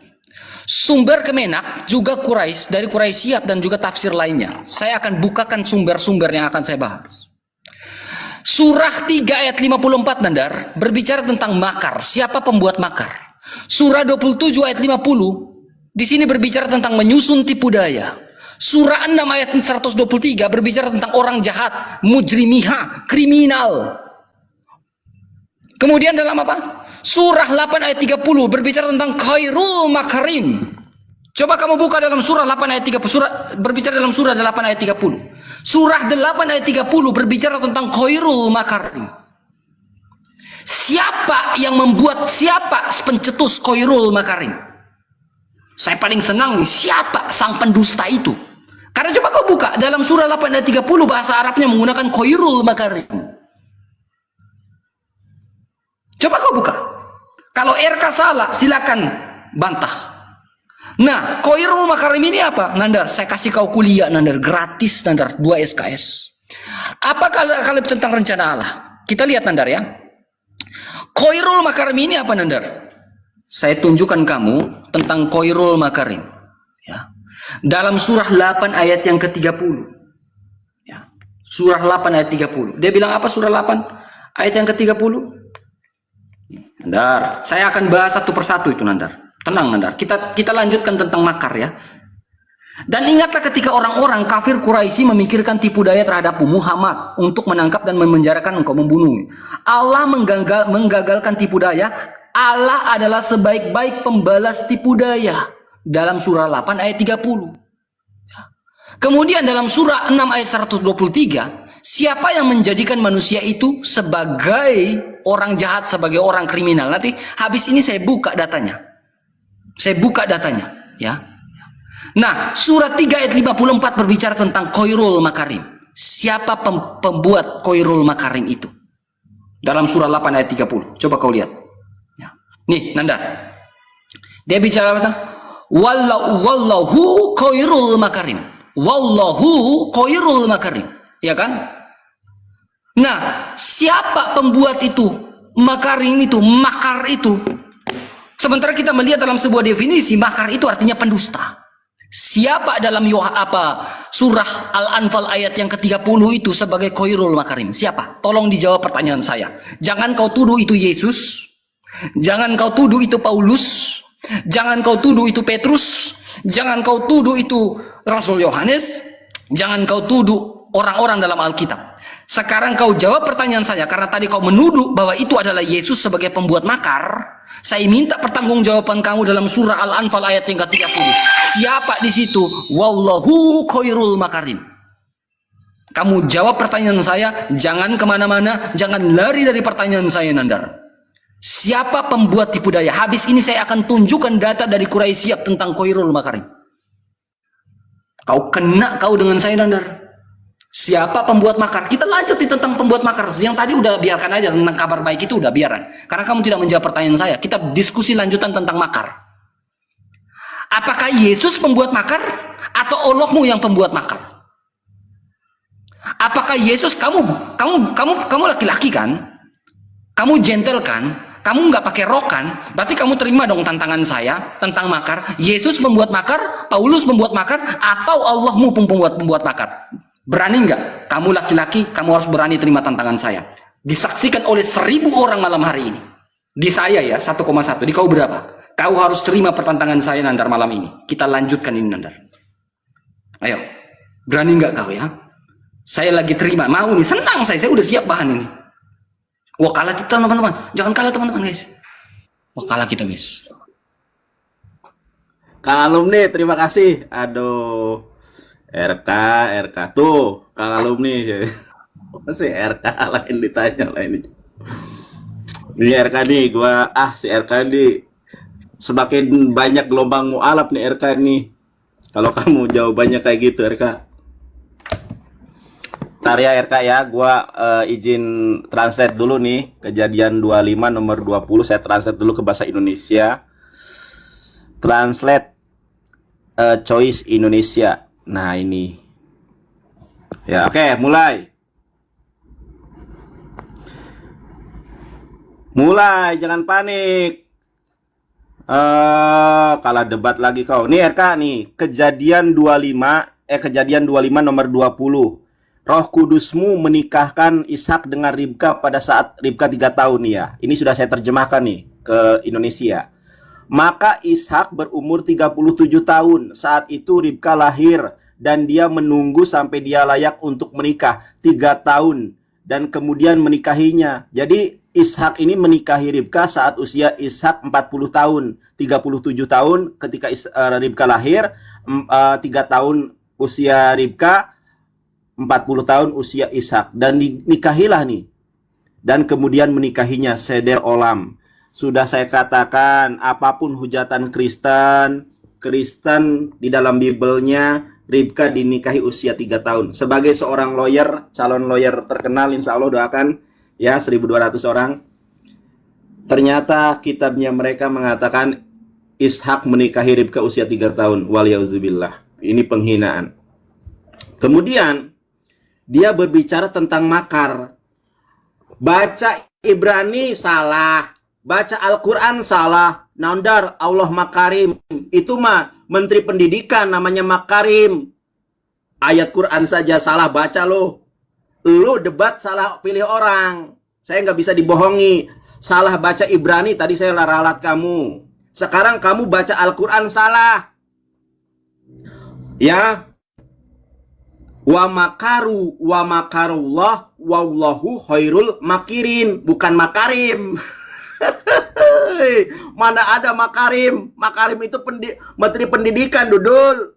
Sumber Kemenak juga Quraisy, dari Quraisy Siap dan juga tafsir lainnya. Saya akan bukakan sumber-sumber yang akan saya bahas. Surah 3 ayat 54, Nandar, berbicara tentang makar. Siapa pembuat makar? Surah 27 ayat 50, di sini berbicara tentang menyusun tipu daya. Surah 6 ayat 123 berbicara tentang orang jahat, mujrimiha, kriminal. Kemudian dalam apa? Surah 8 ayat 30 berbicara tentang khairul makarim. Coba kamu buka dalam surah 8 ayat 30. Berbicara dalam surah 8 ayat 30. Surah 8 ayat 30 berbicara tentang khairul makarim. Siapa yang membuat, siapa pencetus khairul makarim? Saya paling senang nih, siapa sang pendusta itu? Karena coba kau buka dalam surah 8 ayat 30 bahasa Arabnya menggunakan khairul makarim. Coba kau buka. Kalau RK salah, silakan bantah. Nah, khairul makarim ini apa? Nandar, saya kasih kau kuliah, Nandar, gratis, Nandar, 2 SKS. Apa kalau tentang rencana Allah? Kita lihat, Nandar ya. Khairul makarim ini apa, Nandar? Saya tunjukkan kamu tentang khairul makarim. Ya. Dalam surah 8 ayat yang ke-30. Ya. Surah 8 ayat 30. Dia bilang apa surah 8 ayat yang ke-30? Nandar, saya akan bahas satu persatu itu, Nandar. Tenang, Nandar. Kita lanjutkan tentang makar ya. Dan ingatlah ketika orang-orang kafir Quraisy memikirkan tipu daya terhadap Muhammad untuk menangkap dan memenjarakan engkau, membunuh. Allah menggagalkan tipu daya. Allah adalah sebaik-baik pembalas tipu daya. Dalam surah 8 ayat 30. Kemudian dalam surah 6 ayat 123. Siapa yang menjadikan manusia itu sebagai orang jahat, sebagai orang kriminal? Nanti habis ini saya buka datanya. Saya buka datanya, ya. Nah, surah 3 ayat 54 berbicara tentang khairul makarim. Siapa pembuat khairul makarim itu? Dalam surah 8 ayat 30. Coba kau lihat. Ya. Nih, Nandar. Dia bicara apa? Wallahu khairul makarim. Wallahu khairul makarim. Ya kan? Nah, siapa pembuat itu? Makarim itu, makar itu. Sementara kita melihat dalam sebuah definisi, makar itu artinya pendusta. Siapa dalam surah Al-Anfal ayat yang ke-30 itu sebagai khairul makarim? Siapa? Tolong dijawab pertanyaan saya. Jangan kau tuduh itu Yesus. Jangan kau tuduh itu Paulus. Jangan kau tuduh itu Petrus. Jangan kau tuduh itu Rasul Yohanes. Jangan kau tuduh orang-orang dalam Alkitab. Sekarang kau jawab pertanyaan saya, karena tadi kau menuduh bahwa itu adalah Yesus sebagai pembuat makar. Saya minta pertanggungjawaban kamu dalam surah Al-Anfal ayat yang ke-30. Siapa di situ? Wallahu khairul makarin. Kamu jawab pertanyaan saya, jangan kemana-mana, jangan lari dari pertanyaan saya, Nandar. Siapa pembuat tipu daya? Habis ini saya akan tunjukkan data dari Quraisy Siap tentang khairul makarin. Kau kena kau dengan saya, Nandar. Siapa pembuat makar? Kita lanjut tentang pembuat makar. Yang tadi udah biarkan aja, tentang kabar baik itu udah biaran. Karena kamu tidak menjawab pertanyaan saya. Kita diskusi lanjutan tentang makar. Apakah Yesus pembuat makar atau Allahmu yang pembuat makar? Apakah Yesus, kamu laki-laki kan? Kamu gentle kan? kamu nggak pakai rok kan? Berarti kamu terima dong tantangan saya tentang makar. Yesus membuat makar, Paulus membuat makar, atau Allahmu pembuat makar? Berani nggak? Kamu laki-laki, kamu harus berani terima tantangan saya. Disaksikan oleh 1000 orang malam hari ini. Di saya ya 1,1. Di kau berapa? Kau harus terima pertantangan saya Nandar malam ini. Kita lanjutkan ini Nandar. Ayo, berani nggak kau ya? Saya lagi terima, mau nih, senang saya udah siap bahan ini. Wah kalah kita teman-teman, jangan kalah teman-teman guys. Wah kalah kita guys. Kang alumni, terima kasih. Aduh, RK tuh, Kang alumni. Masih RK lain ditanya lain. Ini RK nih, si RK nih. Semakin banyak gelombang mu'alaf nih RK nih. Kalau kamu jawabannya kayak gitu RK. Ntar ya RK ya, gua izin translate dulu nih. Kejadian 25 nomor 20, saya translate dulu ke bahasa Indonesia. Translate choice Indonesia. Nah ini. Ya oke, mulai. Mulai, jangan panik. Kalah debat lagi kau. Nih RK nih, kejadian 25 nomor 20. Roh Kudusmu menikahkan Ishak dengan Ribka pada saat Ribka 3 tahun nih ya. Ini sudah saya terjemahkan nih ke Indonesia. Maka Ishak berumur 37 tahun. Saat itu Ribka lahir dan dia menunggu sampai dia layak untuk menikah 3 tahun dan kemudian menikahinya. Jadi Ishak ini menikahi Ribka saat usia Ishak 40 tahun, 37 tahun ketika Ribka lahir, 3 tahun usia Ribka, 40 tahun usia Ishak, dan dinikahilah nih. Dan kemudian menikahinya Seder Olam. Sudah saya katakan, apapun hujatan Kristen di dalam Bibelnya, Ribka dinikahi usia 3 tahun. Sebagai seorang lawyer, calon lawyer terkenal, insya Allah doakan ya 1.200 orang. Ternyata kitabnya mereka mengatakan Ishak menikahi Ribka usia 3 tahun. Waliyauzubillah. Ini penghinaan. Kemudian dia berbicara tentang makar. Baca Ibrani salah, baca Al-Quran salah. Nandar, Allah makarim. Itu mah menteri pendidikan namanya makarim. Ayat Quran saja salah baca lo. Lo debat salah pilih orang. Saya nggak bisa dibohongi. Salah baca Ibrani, tadi saya ralat kamu. Sekarang kamu baca Al-Quran salah. Ya. Wa makaru wa makarullah wallahu khairul makirin, bukan makarim. Mana ada makarim? Makarim itu menteri pendidikan, Dudul.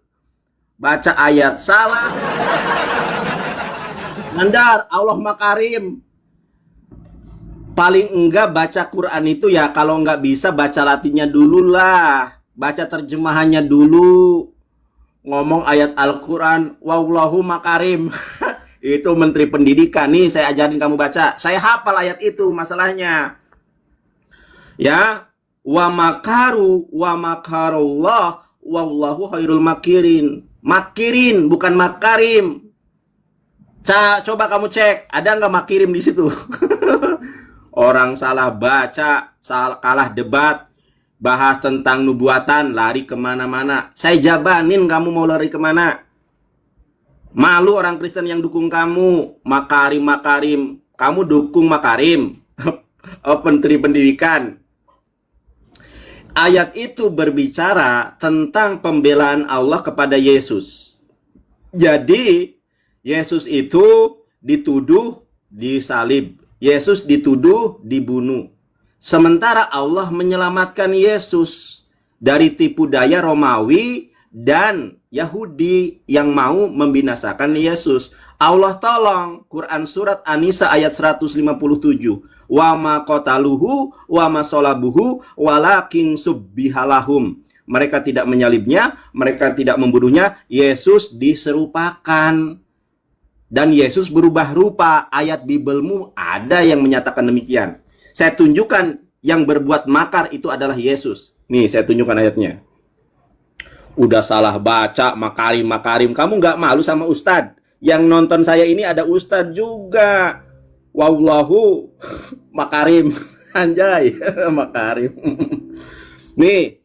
Baca ayat salah. Nandar, Allah makarim. Paling enggak baca Quran itu ya, kalau enggak bisa baca Latinnya dulu lah. Baca terjemahannya dulu. Ngomong ayat Al-Quran, wallahu makarim. Itu menteri pendidikan. Nih saya ajarin kamu baca. Saya hafal ayat itu masalahnya. Ya, wa makaru wa makarullah wallahu khairul makirin. Makirin bukan makarim. Coba kamu cek, ada nggak makirim di situ? Orang salah baca, kalah debat, bahas tentang nubuatan, lari kemana-mana. Saya jabanin kamu mau lari kemana. Malu orang Kristen yang dukung kamu. Makarim. Kamu dukung makarim. Menteri pendidikan. Ayat itu berbicara tentang pembelaan Allah kepada Yesus. Jadi, Yesus itu dituduh disalib. Yesus dituduh dibunuh. Sementara Allah menyelamatkan Yesus dari tipu daya Romawi dan Yahudi yang mau membinasakan Yesus. Allah tolong. Quran surat An-Nisa ayat 157. Wa ma qataluhu wa ma salabuhu walakin subbihalahum. Mereka tidak menyalibnya, mereka tidak membunuhnya, Yesus diserupakan. Dan Yesus berubah rupa. Ayat Bibelmu ada yang menyatakan demikian. Saya tunjukkan yang berbuat makar itu adalah Yesus. Nih, saya tunjukkan ayatnya. Udah salah baca, makarim. Kamu nggak malu sama Ustadz? Yang nonton saya ini ada Ustadz juga. Wallahu makarim. Anjay, Makarim. Nih,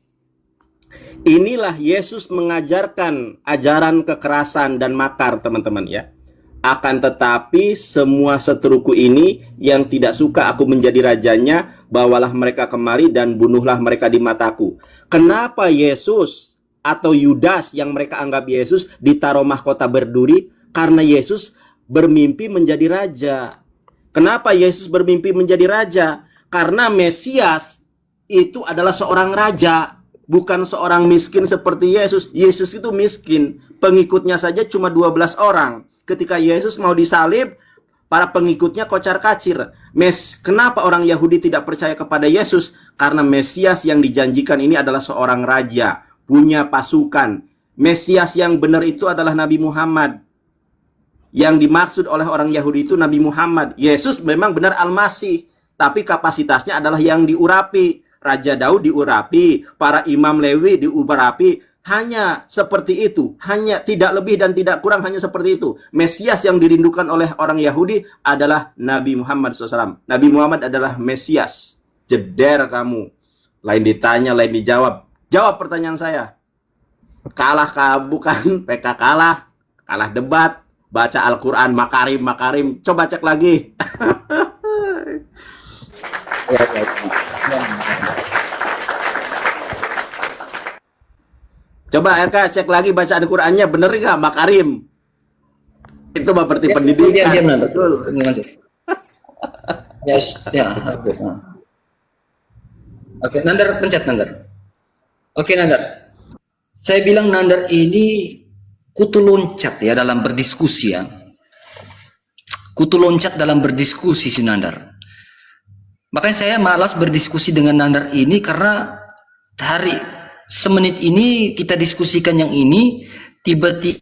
inilah Yesus mengajarkan ajaran kekerasan dan makar, teman-teman ya. Akan tetapi semua seteruku ini yang tidak suka aku menjadi rajanya, bawalah mereka kemari dan bunuhlah mereka di mataku. Kenapa Yesus atau Yudas yang mereka anggap Yesus ditaruh mahkota berduri? Karena Yesus bermimpi menjadi raja. Kenapa Yesus bermimpi menjadi raja? Karena Mesias itu adalah seorang raja, bukan seorang miskin seperti Yesus. Yesus itu miskin, pengikutnya saja cuma 12 orang. Ketika Yesus mau disalib, para pengikutnya kocar-kacir. Kenapa orang Yahudi tidak percaya kepada Yesus? Karena Mesias yang dijanjikan ini adalah seorang raja, punya pasukan. Mesias yang benar itu adalah Nabi Muhammad. Yang dimaksud oleh orang Yahudi itu Nabi Muhammad. Yesus memang benar Al-Masih, tapi kapasitasnya adalah yang diurapi. Raja Daud diurapi, para imam Lewi diurapi. Hanya seperti itu, hanya tidak lebih dan tidak kurang, hanya seperti itu. Mesias yang dirindukan oleh orang Yahudi adalah Nabi Muhammad SAW. Nabi Muhammad adalah Mesias. Jeder kamu. Lain ditanya, lain dijawab. Jawab pertanyaan saya. Kalah kamu kan, PK kalah debat, baca Al-Quran, Makarim. Coba cek lagi. Coba RK cek lagi bacaan Qurannya, bener nggak Makarim? Itu berarti pendidikan. Diam, betul. Yes, ya. Oke, Nandar pencet Nandar. Oke Nandar. Saya bilang Nandar ini kutu loncat ya dalam berdiskusi ya. Kutu loncat dalam berdiskusi si Nandar. Makanya saya malas berdiskusi dengan Nandar ini karena semenit ini kita diskusikan yang ini, tiba-tiba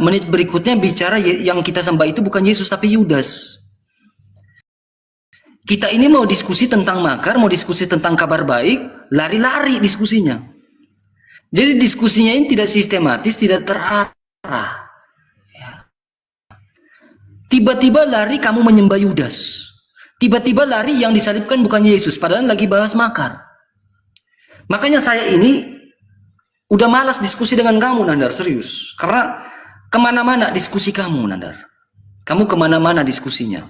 menit berikutnya bicara yang kita sembah itu bukan Yesus tapi Yudas. Kita ini mau diskusi tentang makar, mau diskusi tentang kabar baik, lari-lari diskusinya. Jadi diskusinya ini tidak sistematis, tidak terarah. Tiba-tiba lari kamu menyembah Yudas. Tiba-tiba lari yang disalibkan bukan Yesus, padahal lagi bahas makar. Makanya saya ini udah malas diskusi dengan kamu Nandar, serius. Karena kemana-mana diskusi kamu Nandar. Kamu kemana-mana diskusinya.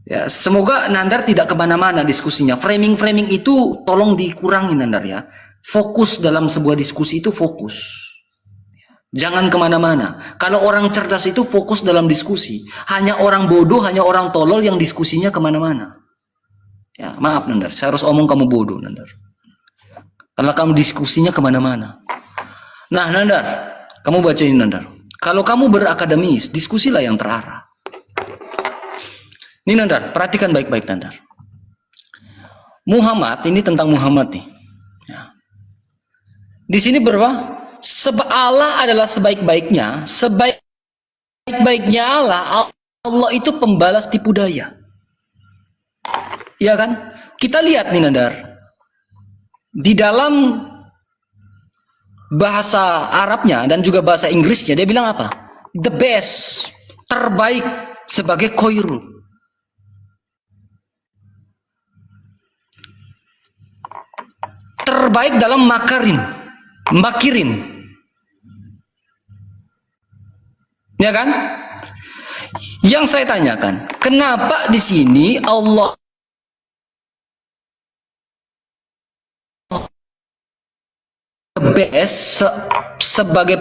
Ya, semoga Nandar tidak kemana-mana diskusinya. Framing-framing itu tolong dikurangi Nandar ya. Fokus dalam sebuah diskusi itu fokus. Jangan kemana-mana. Kalau orang cerdas itu fokus dalam diskusi. Hanya orang bodoh, hanya orang tolol yang diskusinya kemana-mana. Ya, maaf Nandar, saya harus omong kamu bodoh Nandar. Karena kamu diskusinya kemana-mana. Nah Nandar, kamu baca ini Nandar. Kalau kamu berakademis, diskusilah yang terarah. Ini Nandar, perhatikan baik-baik Nandar. Muhammad, ini tentang Muhammad nih. Ya. Di sini berapa? Allah adalah sebaik-baiknya. Sebaik-baiknya Allah itu pembalas tipu daya. Iya kan? Kita lihat nih Nandar. Di dalam bahasa Arabnya dan juga bahasa Inggrisnya dia bilang apa? The best, terbaik sebagai khoirul. Terbaik dalam makirin. Ya kan? Yang saya tanyakan, kenapa di sini Allah best sebagai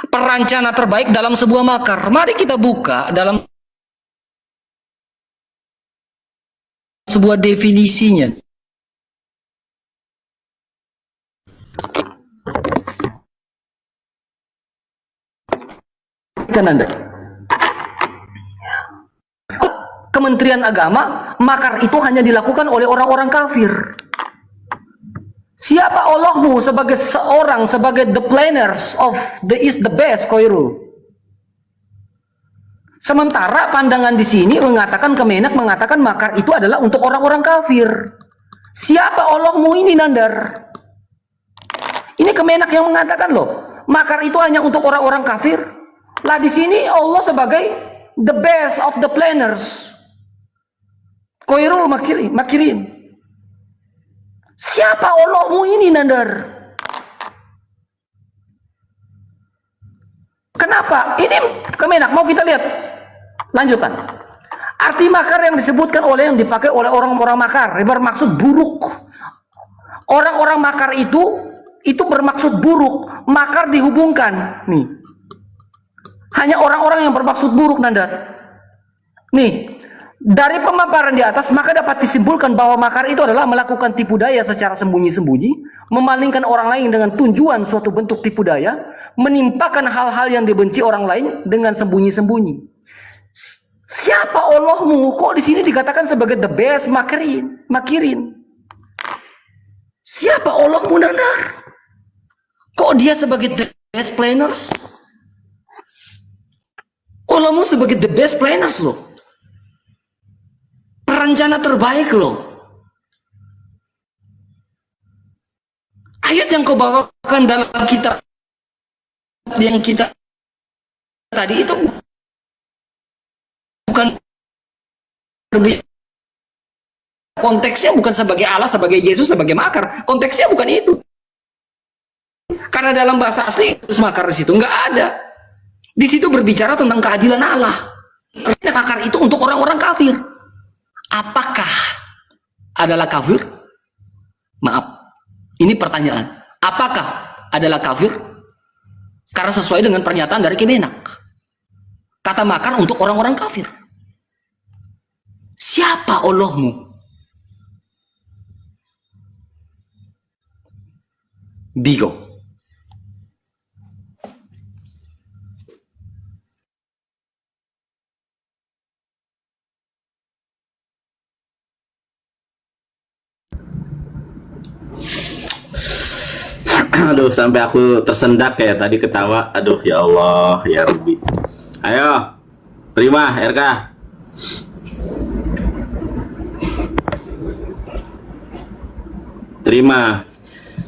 perencana terbaik dalam sebuah makar? Mari kita buka dalam sebuah definisinya. Kan Anda Kementerian Agama, makar itu hanya dilakukan oleh orang-orang kafir. Siapa Allahmu sebagai the planners of the best Khairul? Sementara pandangan di sini mengatakan, Kemenak mengatakan makar itu adalah untuk orang-orang kafir. Siapa Allahmu ini Nandar? Ini Kemenak yang mengatakan loh, makar itu hanya untuk orang-orang kafir. Lah di sini Allah sebagai the best of the planners. Khairul makirin. Siapa Allahmu ini, Nandar? Kenapa? Ini Kemenak, mau kita lihat lanjutan. Arti makar yang disebutkan oleh yang dipakai oleh orang-orang makar bermaksud buruk. Orang-orang makar itu bermaksud buruk. Makar dihubungkan nih. Hanya orang-orang yang bermaksud buruk, Nandar. Nih, dari pemaparan di atas maka dapat disimpulkan bahwa makar itu adalah melakukan tipu daya secara sembunyi-sembunyi, memalingkan orang lain dengan tujuan suatu bentuk tipu daya, menimpakan hal-hal yang dibenci orang lain dengan sembunyi-sembunyi. Siapa Allahmu? Kok di sini dikatakan sebagai the best makirin? Siapa Allahmu, Nandar? Kok dia sebagai the best planners? Allahmu sebagai the best planners loh. Perencana terbaik loh. Ayat yang kau bawakan dalam kitab yang kita tadi itu bukan konteksnya bukan sebagai Allah, sebagai Yesus, sebagai makar. Konteksnya bukan itu. Karena dalam bahasa asli makar di situ nggak ada. Di situ berbicara tentang keadilan Allah. Makar itu untuk orang-orang kafir. Apakah adalah kafir? Maaf, ini pertanyaan. Apakah adalah kafir? Karena sesuai dengan pernyataan dari Kemenak. Kata makar untuk orang-orang kafir. Siapa Allahmu? Bigo. Aduh, sampai aku tersendak kayak tadi ketawa. Aduh, ya Allah, ya Rabbi. Ayo, terima RK. Terima.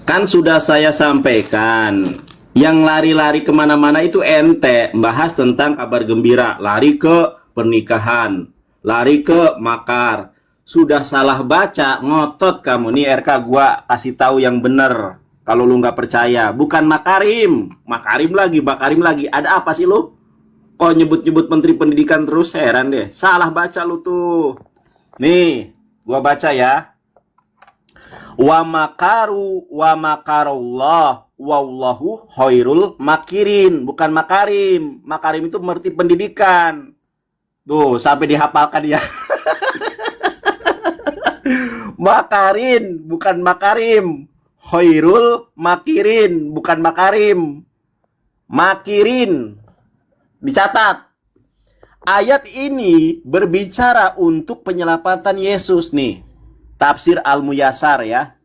Kan sudah saya sampaikan, yang lari-lari kemana-mana itu ente, bahas tentang kabar gembira, lari ke pernikahan, lari ke makar. Sudah salah baca, ngotot kamu. Nih RK, gua kasih tahu yang bener. Kalau lu nggak percaya, bukan makarim, makarim lagi. Ada apa sih lu? Kok nyebut-nyebut menteri pendidikan terus? Heran deh. Salah baca lu tuh. Nih, gua baca ya. Wa makaru wa makarullah wallahu khairul makirin, bukan makarim. Makarim itu menteri pendidikan. Tuh, sampai dihafalkan ya. Makarin, bukan makarim. Khairul makirin, bukan makarim. Makirin. Dicatat. Ayat ini berbicara untuk penyelamatan Yesus nih. Tafsir Al-Muyassar ya.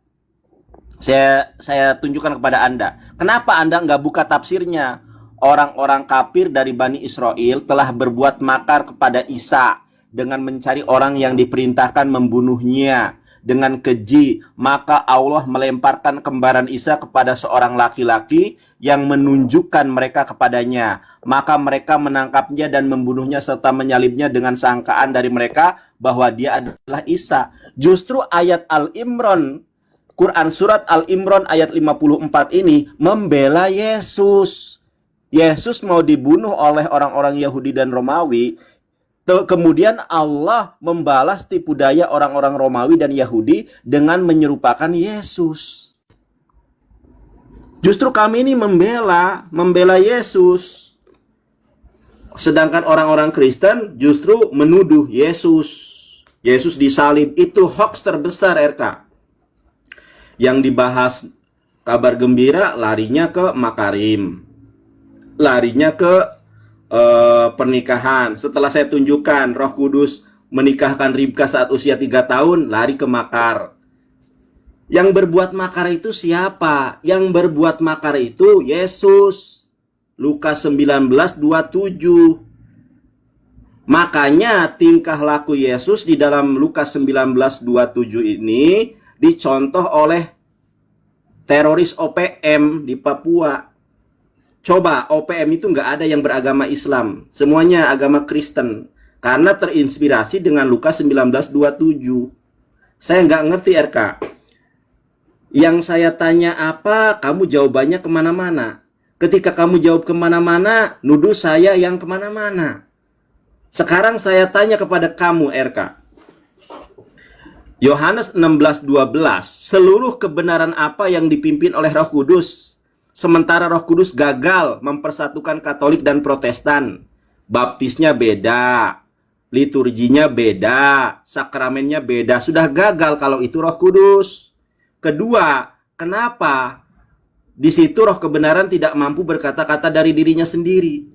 Saya tunjukkan kepada Anda. Kenapa Anda nggak buka tafsirnya? Orang-orang kafir dari Bani Israel telah berbuat makar kepada Isa dengan mencari orang yang diperintahkan membunuhnya dengan keji. Maka Allah melemparkan kembaran Isa kepada seorang laki-laki yang menunjukkan mereka kepadanya. Maka mereka menangkapnya dan membunuhnya serta menyalibnya dengan sangkaan dari mereka bahwa dia adalah Isa. Justru ayat Al-Imran, Quran surat Al-Imran ayat 54 ini membela Yesus. Yesus mau dibunuh oleh orang-orang Yahudi dan Romawi. Kemudian Allah membalas tipu daya orang-orang Romawi dan Yahudi dengan menyerupakan Yesus. Justru kami ini membela Yesus. Sedangkan orang-orang Kristen justru menuduh Yesus. Yesus disalib. Itu hoax terbesar RK. Yang dibahas kabar gembira larinya ke makarim. Larinya ke pernikahan. Setelah saya tunjukkan Roh Kudus menikahkan Ribka saat usia 3 tahun, lari ke makar. Yang berbuat makar itu siapa? Yang berbuat makar itu Yesus. Lukas 19:27. Makanya tingkah laku Yesus di dalam Lukas 19:27 ini dicontoh oleh teroris OPM di Papua. Coba, OPM itu nggak ada yang beragama Islam. Semuanya agama Kristen. karena terinspirasi dengan Lukas 19:27. Saya nggak ngerti RK. Yang saya tanya apa, kamu jawabannya kemana-mana. Ketika kamu jawab kemana-mana, nuduh saya yang kemana-mana. Sekarang saya tanya kepada kamu RK. Yohanes 16:12, seluruh kebenaran apa yang dipimpin oleh Roh Kudus, sementara Roh Kudus gagal mempersatukan Katolik dan Protestan. Baptisnya beda, liturginya beda, sakramennya beda. Sudah gagal kalau itu Roh Kudus. Kedua, kenapa di situ Roh kebenaran tidak mampu berkata-kata dari dirinya sendiri?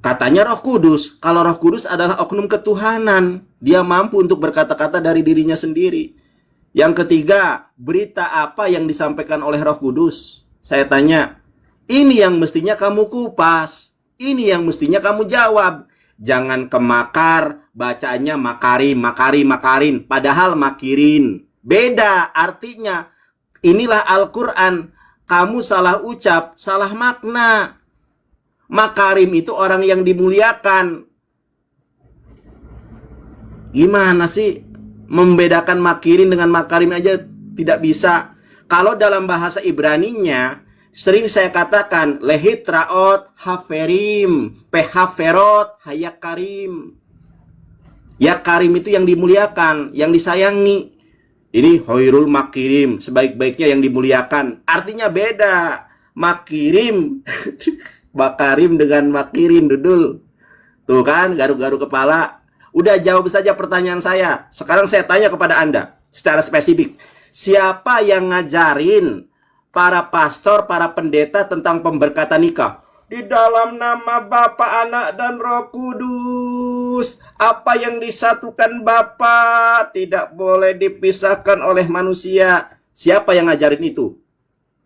Katanya Roh Kudus. Kalau Roh Kudus adalah oknum ketuhanan, dia mampu untuk berkata-kata dari dirinya sendiri. Yang ketiga, berita apa yang disampaikan oleh Roh Kudus? Saya tanya, ini yang mestinya kamu kupas, ini yang mestinya kamu jawab. Jangan kemakar, bacaannya makarim, makarin, padahal makirin. Beda artinya. Inilah Al-Quran. Kamu salah ucap, salah makna. Makarim itu orang yang dimuliakan. Gimana sih membedakan makirin dengan makarim aja tidak bisa. Kalau dalam bahasa Ibraninya sering saya katakan lehitraot haferim, pehaferot hayakarim. Ya karim itu yang dimuliakan, yang disayangi. Ini hoirul makirim, sebaik-baiknya yang dimuliakan. Artinya beda. Makirim Bakarim dengan makirin, Dudul. Tuh kan, garuk-garuk kepala. Udah jawab saja pertanyaan saya. Sekarang saya tanya kepada Anda secara spesifik. Siapa yang ngajarin para pastor, para pendeta tentang pemberkatan nikah? Di dalam nama Bapa, Anak, dan Roh Kudus. Apa yang disatukan Bapa tidak boleh dipisahkan oleh manusia. Siapa yang ngajarin itu?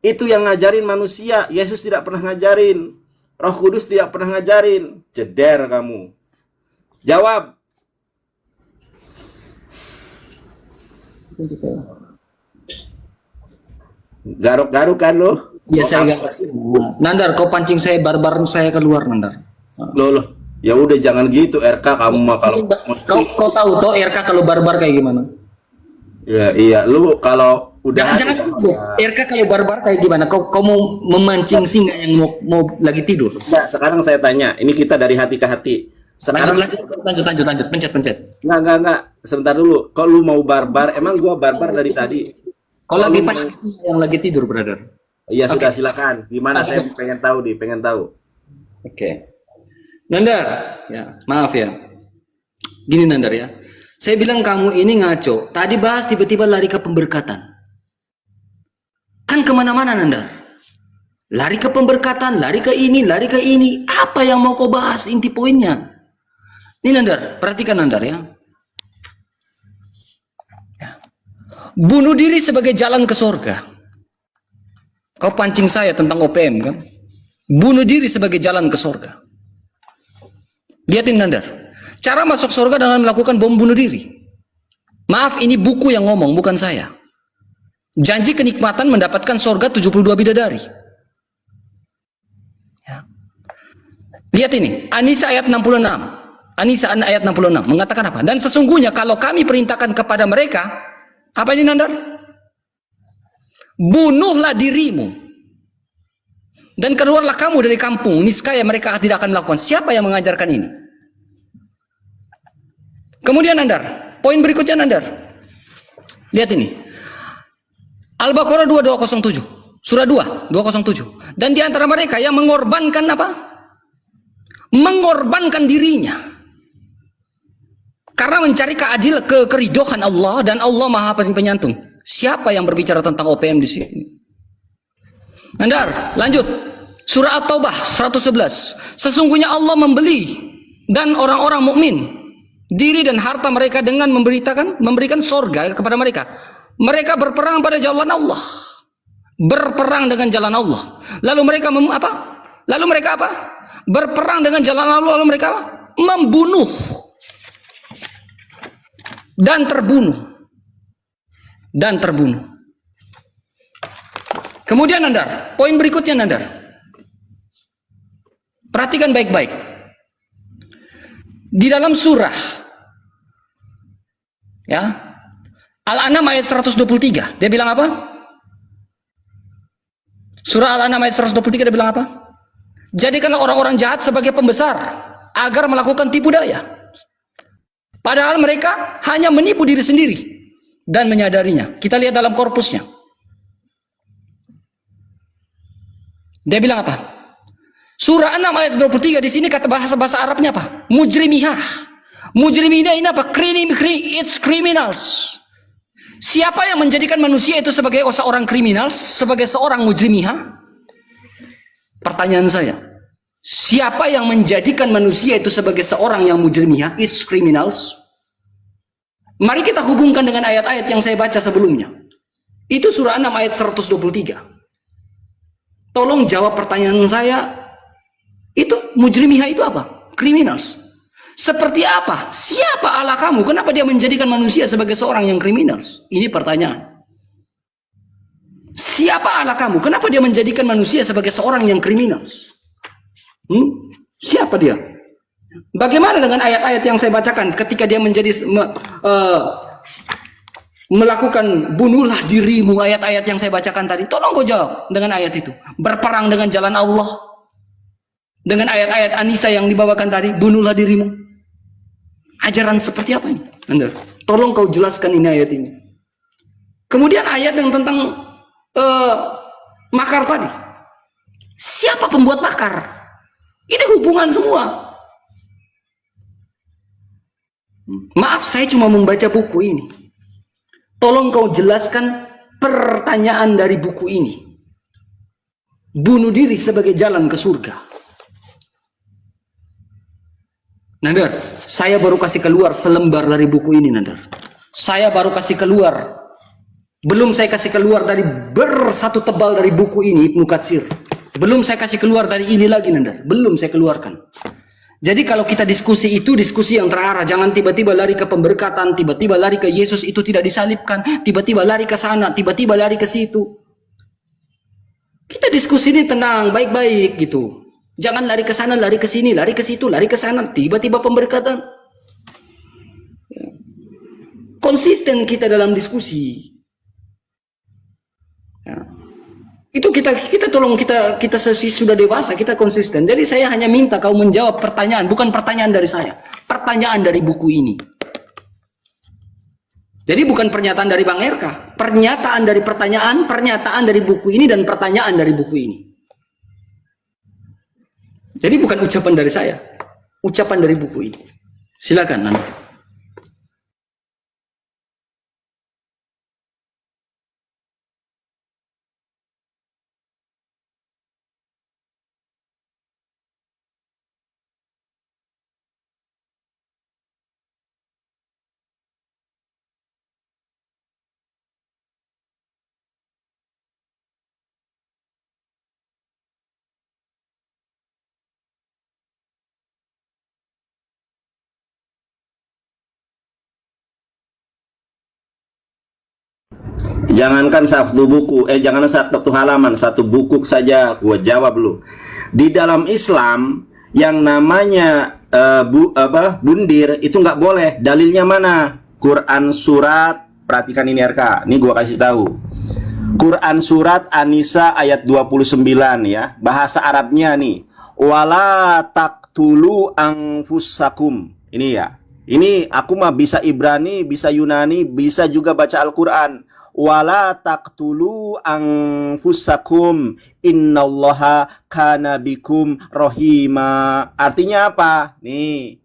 Itu yang ngajarin manusia. Yesus tidak pernah ngajarin. Roh Kudus tidak pernah ngajarin. Ceder kamu. Jawab. Garuk-garuk kan lo? Ya saya enggak. Nandar, kau pancing saya, barbar saya keluar, Nandar. Loh. Ya udah jangan gitu RK kamu mah kalau kau tahu toh RK kalau barbar kayak gimana? Ya iya, lu kalau udah jangan RK kalau barbar kayak gimana? Kau mau memancing singa yang mau lagi tidur? Enggak, sekarang saya tanya. Ini kita dari hati ke hati. Sekarang lanjut, pencet. Enggak. Sebentar dulu. Kok lu mau barbar? Emang gua barbar dari tadi. Kau lagi pancing singa yang lagi tidur, brother. Iya, sudah silakan. Gimana saya pengen tahu. Oke. Nandar, ya, maaf ya. Gini Nandar ya. Saya bilang kamu ini ngaco. Tadi bahas tiba-tiba lari ke pemberkatan. Kan kemana-mana Nandar. Lari ke pemberkatan, lari ke ini. Apa yang mau kau bahas inti poinnya? Ini Nandar, perhatikan Nandar ya. Bunuh diri sebagai jalan ke surga. Kau pancing saya tentang OPM kan? Bunuh diri sebagai jalan ke surga. Lihatin Nandar. Cara masuk surga dengan melakukan bom bunuh diri. Maaf, ini buku yang ngomong, bukan saya. Janji kenikmatan mendapatkan surga 72 bidadari. Ya. Lihat ini, An-Nisa ayat 66. An-Nisa ayat 66 mengatakan apa? Dan sesungguhnya kalau kami perintahkan kepada mereka, apa ini Nandar? Bunuhlah dirimu. Dan keluarlah kamu dari kampung, niscaya mereka tidak akan melakukan. Siapa yang mengajarkan ini? Kemudian Nandar, poin berikutnya Nandar. Lihat ini. Al-Baqarah 2207. Surah 2, 207. Dan di antara mereka yang mengorbankan apa? Mengorbankan dirinya. Karena mencari keridhaan Allah dan Allah Maha Penyantun. Siapa yang berbicara tentang OPM di sini? Nandar, lanjut. Surah At-Taubah 111. Sesungguhnya Allah membeli dan orang-orang mukmin diri dan harta mereka dengan memberikan surga kepada mereka. Mereka berperang pada jalan Allah. Berperang dengan jalan Allah. Lalu mereka apa? Berperang dengan jalan Allah, lalu mereka apa? Membunuh dan terbunuh. Kemudian Nandar, poin berikutnya Nandar. Perhatikan baik-baik. Di dalam surah ya Al-An'am ayat 123, dia bilang apa? Surah Al-An'am ayat 123 dia bilang apa? Jadikanlah orang-orang jahat sebagai pembesar agar melakukan tipu daya. Padahal mereka hanya menipu diri sendiri dan menyadarinya. Kita lihat dalam korpusnya. Dia bilang apa? Surah 6 ayat 23 di sini kata bahasa Arabnya apa? Mujrimihah. Mujrimina ini apa? It's criminals. Siapa yang menjadikan manusia itu sebagai seorang kriminal, sebagai seorang mujrimihah? Pertanyaan saya, siapa yang menjadikan manusia itu sebagai seorang yang mujrimihah? It's criminals. Mari kita hubungkan dengan ayat-ayat yang saya baca sebelumnya. Itu surah 6 ayat 123. Tolong jawab pertanyaan saya. Itu mujrimihah itu apa? Criminals. Seperti apa? Siapa Allah kamu? Kenapa dia menjadikan manusia sebagai seorang yang kriminal? Ini pertanyaan. Siapa Allah kamu? Kenapa dia menjadikan manusia sebagai seorang yang kriminal? Siapa dia? Bagaimana dengan ayat-ayat yang saya bacakan ketika dia menjadi melakukan bunuhlah dirimu, ayat-ayat yang saya bacakan tadi? Tolong kau jawab dengan ayat itu. Berperang dengan jalan Allah. Dengan ayat-ayat Anisa yang dibawakan tadi, bunuhlah dirimu. Ajaran seperti apa ini? Anda, tolong kau jelaskan ini ayat ini. Kemudian ayat yang tentang makar tadi. Siapa pembuat makar? Ini hubungan semua. Maaf, saya cuma membaca buku ini. Tolong kau jelaskan pertanyaan dari buku ini. Bunuh diri sebagai jalan ke surga. Nandar, saya baru kasih keluar selembar dari buku ini, Nandar. Saya baru kasih keluar. Belum saya kasih keluar dari bersatu tebal dari buku ini, Ibnu Katsir. Belum saya kasih keluar dari ini lagi, Nandar. Belum saya keluarkan. Jadi kalau kita diskusi itu, diskusi yang terarah. Jangan tiba-tiba lari ke pemberkatan, tiba-tiba lari ke Yesus itu tidak disalibkan, tiba-tiba lari ke sana, tiba-tiba lari ke situ. Kita diskusi ini tenang, baik-baik gitu. Jangan lari ke sana, lari ke sini, lari ke situ, lari ke sana, tiba-tiba pemberkatan. Konsisten kita dalam diskusi. Ya. Itu kita tolong kita sudah dewasa, kita konsisten. Jadi saya hanya minta kau menjawab pertanyaan, bukan pertanyaan dari saya, pertanyaan dari buku ini. Jadi bukan pernyataan dari Bang RK, pernyataan dari pertanyaan, pernyataan dari buku ini dan pertanyaan dari buku ini. Jadi bukan ucapan dari saya, ucapan dari buku ini. Silakan, Anda. Jangankan satu buku, jangan satu halaman, satu buku saja gua jawab lu. Di dalam Islam yang namanya bundir itu nggak boleh. Dalilnya mana? Quran surat, perhatikan ini RK. Ini gua kasih tahu. Quran surat An-Nisa ayat 29 ya. Bahasa Arabnya nih. Wala taqtulu anfusakum. Ini ya. Ini aku mah bisa Ibrani, bisa Yunani, bisa juga baca Al-Qur'an. Wala taqtulu anfusakum innallaha kana bikum rahima. Artinya apa? Nih.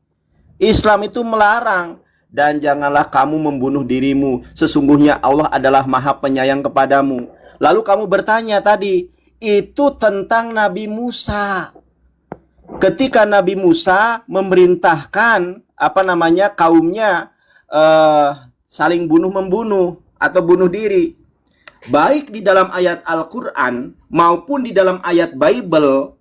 Islam itu melarang, dan janganlah kamu membunuh dirimu. Sesungguhnya Allah adalah Maha Penyayang kepadamu. Lalu kamu bertanya tadi, itu tentang Nabi Musa. Ketika Nabi Musa memerintahkan kaumnya saling bunuh-membunuh atau bunuh diri, baik di dalam ayat Al-Quran maupun di dalam ayat Bible,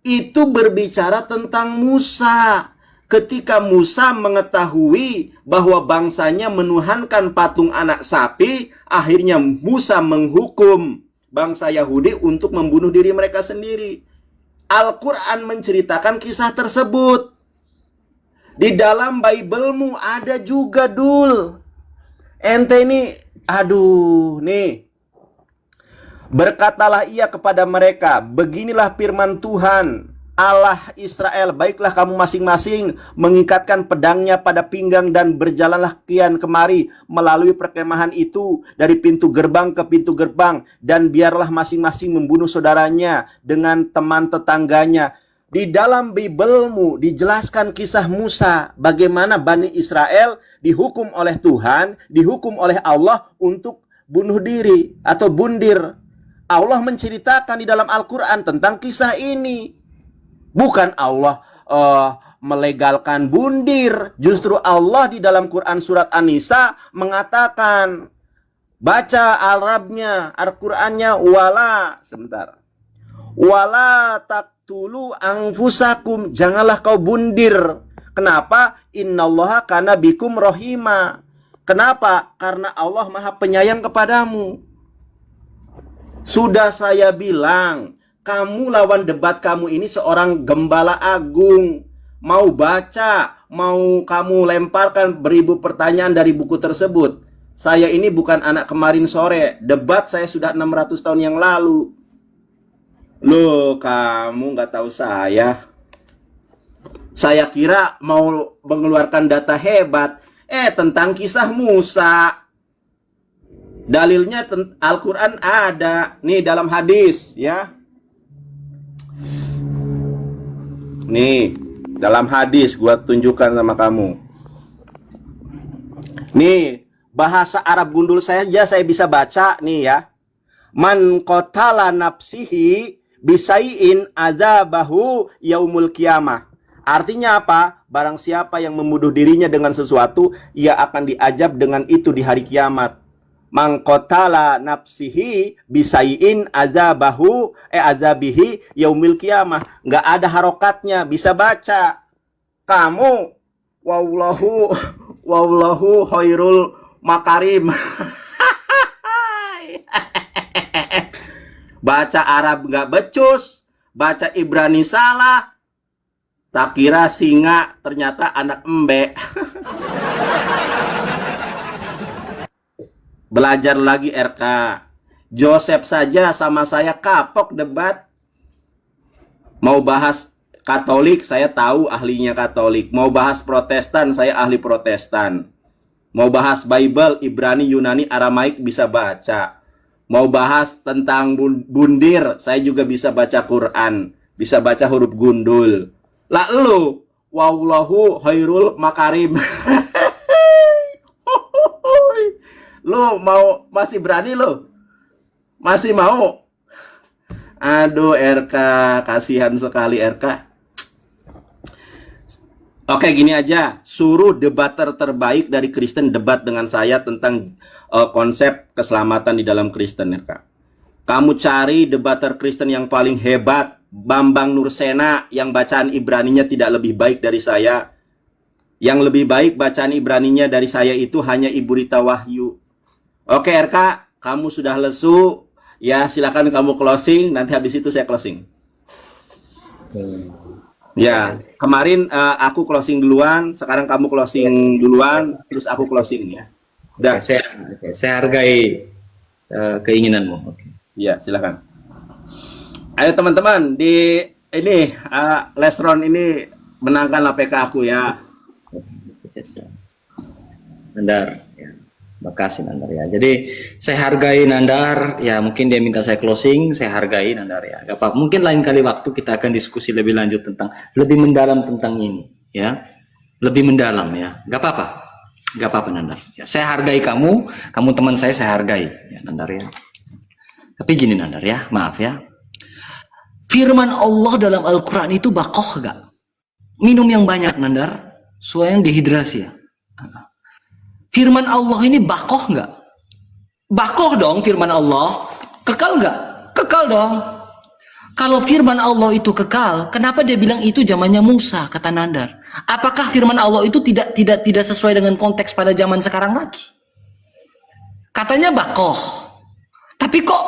itu berbicara tentang Musa. Ketika Musa mengetahui bahwa bangsanya menuhankan patung anak sapi, akhirnya Musa menghukum bangsa Yahudi untuk membunuh diri mereka sendiri. Al-Quran menceritakan kisah tersebut. Di dalam Bible-mu ada juga, Dul. Ente ini, aduh, nih. Berkatalah ia kepada mereka, beginilah firman Tuhan, Allah Israel, baiklah kamu masing-masing mengikatkan pedangnya pada pinggang dan berjalanlah kian kemari melalui perkemahan itu dari pintu gerbang ke pintu gerbang, dan biarlah masing-masing membunuh saudaranya dengan teman tetangganya. Di dalam Bible-mu dijelaskan kisah Musa, bagaimana Bani Israel dihukum oleh Tuhan, dihukum oleh Allah untuk bunuh diri atau bundir. Allah menceritakan di dalam Al-Quran tentang kisah ini. Bukan Allah melegalkan bundir. Justru Allah di dalam Quran surat An-Nisa mengatakan, baca Arabnya, Al-Qurannya, wala taqtulu anfusakum, janganlah kau bundir. Kenapa? Innallaha kana bikum rohima. Kenapa? Karena Allah Maha Penyayang kepadamu. Sudah saya bilang, kamu lawan debat kamu ini seorang gembala agung. Mau baca, mau kamu lemparkan beribu pertanyaan dari buku tersebut. Saya ini bukan anak kemarin sore. Debat saya sudah 600 tahun yang lalu. Loh, kamu nggak tahu saya. Saya kira mau mengeluarkan data hebat. Tentang kisah Musa. Dalilnya Al-Quran ada. Nih dalam hadis ya. Nih dalam hadis gua tunjukkan sama kamu. Nih bahasa Arab gundul saja saya bisa baca nih ya. Man qatala nafsihi bisai'in adzabahu yaumul qiyamah. Artinya apa? Barang siapa yang membunuh dirinya dengan sesuatu, ia akan diazab dengan itu di hari kiamat. Mangkotala nafsihi bisai'in azabihi yaumil qiyamah. Nggak ada harokatnya, bisa baca. Kamu wallahu khairul makarim. Baca Arab nggak becus, baca Ibrani salah. Tak kira singa, ternyata anak embe. Belajar lagi RK. Joseph saja sama saya kapok debat. Mau bahas Katolik, saya tahu ahlinya Katolik. Mau bahas Protestan, saya ahli Protestan. Mau bahas Bible, Ibrani, Yunani, Aramaik bisa baca. Mau bahas tentang bundir, saya juga bisa baca Quran. Bisa baca huruf gundul. Lah lu, wallahu khairul makarim. Lu masih berani lu? Masih mau? Aduh RK, kasihan sekali RK. Oke, gini aja, suruh debater terbaik dari Kristen debat dengan saya tentang konsep keselamatan di dalam Kristen RK. Kamu cari debater Kristen yang paling hebat, Bambang Nursena yang bacaan Ibraninya tidak lebih baik dari saya. Yang lebih baik bacaan Ibraninya dari saya itu hanya Ibu Rita Wahyu. Oke RK, kamu sudah lesu. Ya silakan kamu closing. Nanti habis itu saya closing. Ya kemarin aku closing duluan. Sekarang kamu closing duluan. Terus aku closing ya. Udah. Saya hargai keinginanmu. Oke. Ya silakan. Ayo teman-teman di ini Lesron ini menangkan PK aku ya. Nandar ya. Makasih Nandar ya. Jadi saya hargai Nandar ya, mungkin dia minta saya closing, saya hargai Nandar ya. Gak apa, mungkin lain kali waktu kita akan diskusi lebih lanjut tentang lebih mendalam tentang ini ya. Lebih mendalam ya. Gak apa-apa. Gak apa-apa Nandar. Ya, saya hargai kamu teman saya hargai ya Nandar ya. Tapi gini Nandar ya, maaf ya. Firman Allah dalam Al-Qur'an itu bakoh gak? Minum yang banyak Nandar, supaya yang dehidrasi ya. Firman Allah ini bakoh nggak? Bakoh dong firman Allah. Kekal nggak? Kekal dong. Kalau firman Allah itu kekal, kenapa dia bilang itu zamannya Musa, kata Nandar? Apakah firman Allah itu tidak sesuai dengan konteks pada zaman sekarang lagi? Katanya bakoh. Tapi kok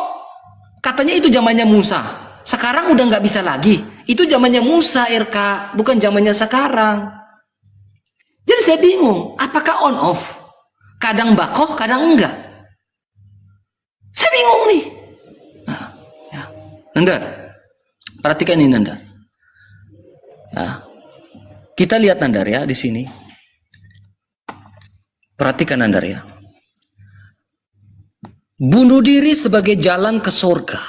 katanya itu zamannya Musa. Sekarang udah nggak bisa lagi. Itu zamannya Musa RK, bukan zamannya sekarang. Jadi saya bingung, apakah on off? Kadang bakoh, kadang enggak. Saya bingung nih. Nah, ya. Nandar, perhatikan ini Nandar. Ya. Kita lihat Nandar ya di sini. Perhatikan Nandar ya. Bunuh diri sebagai jalan ke surga.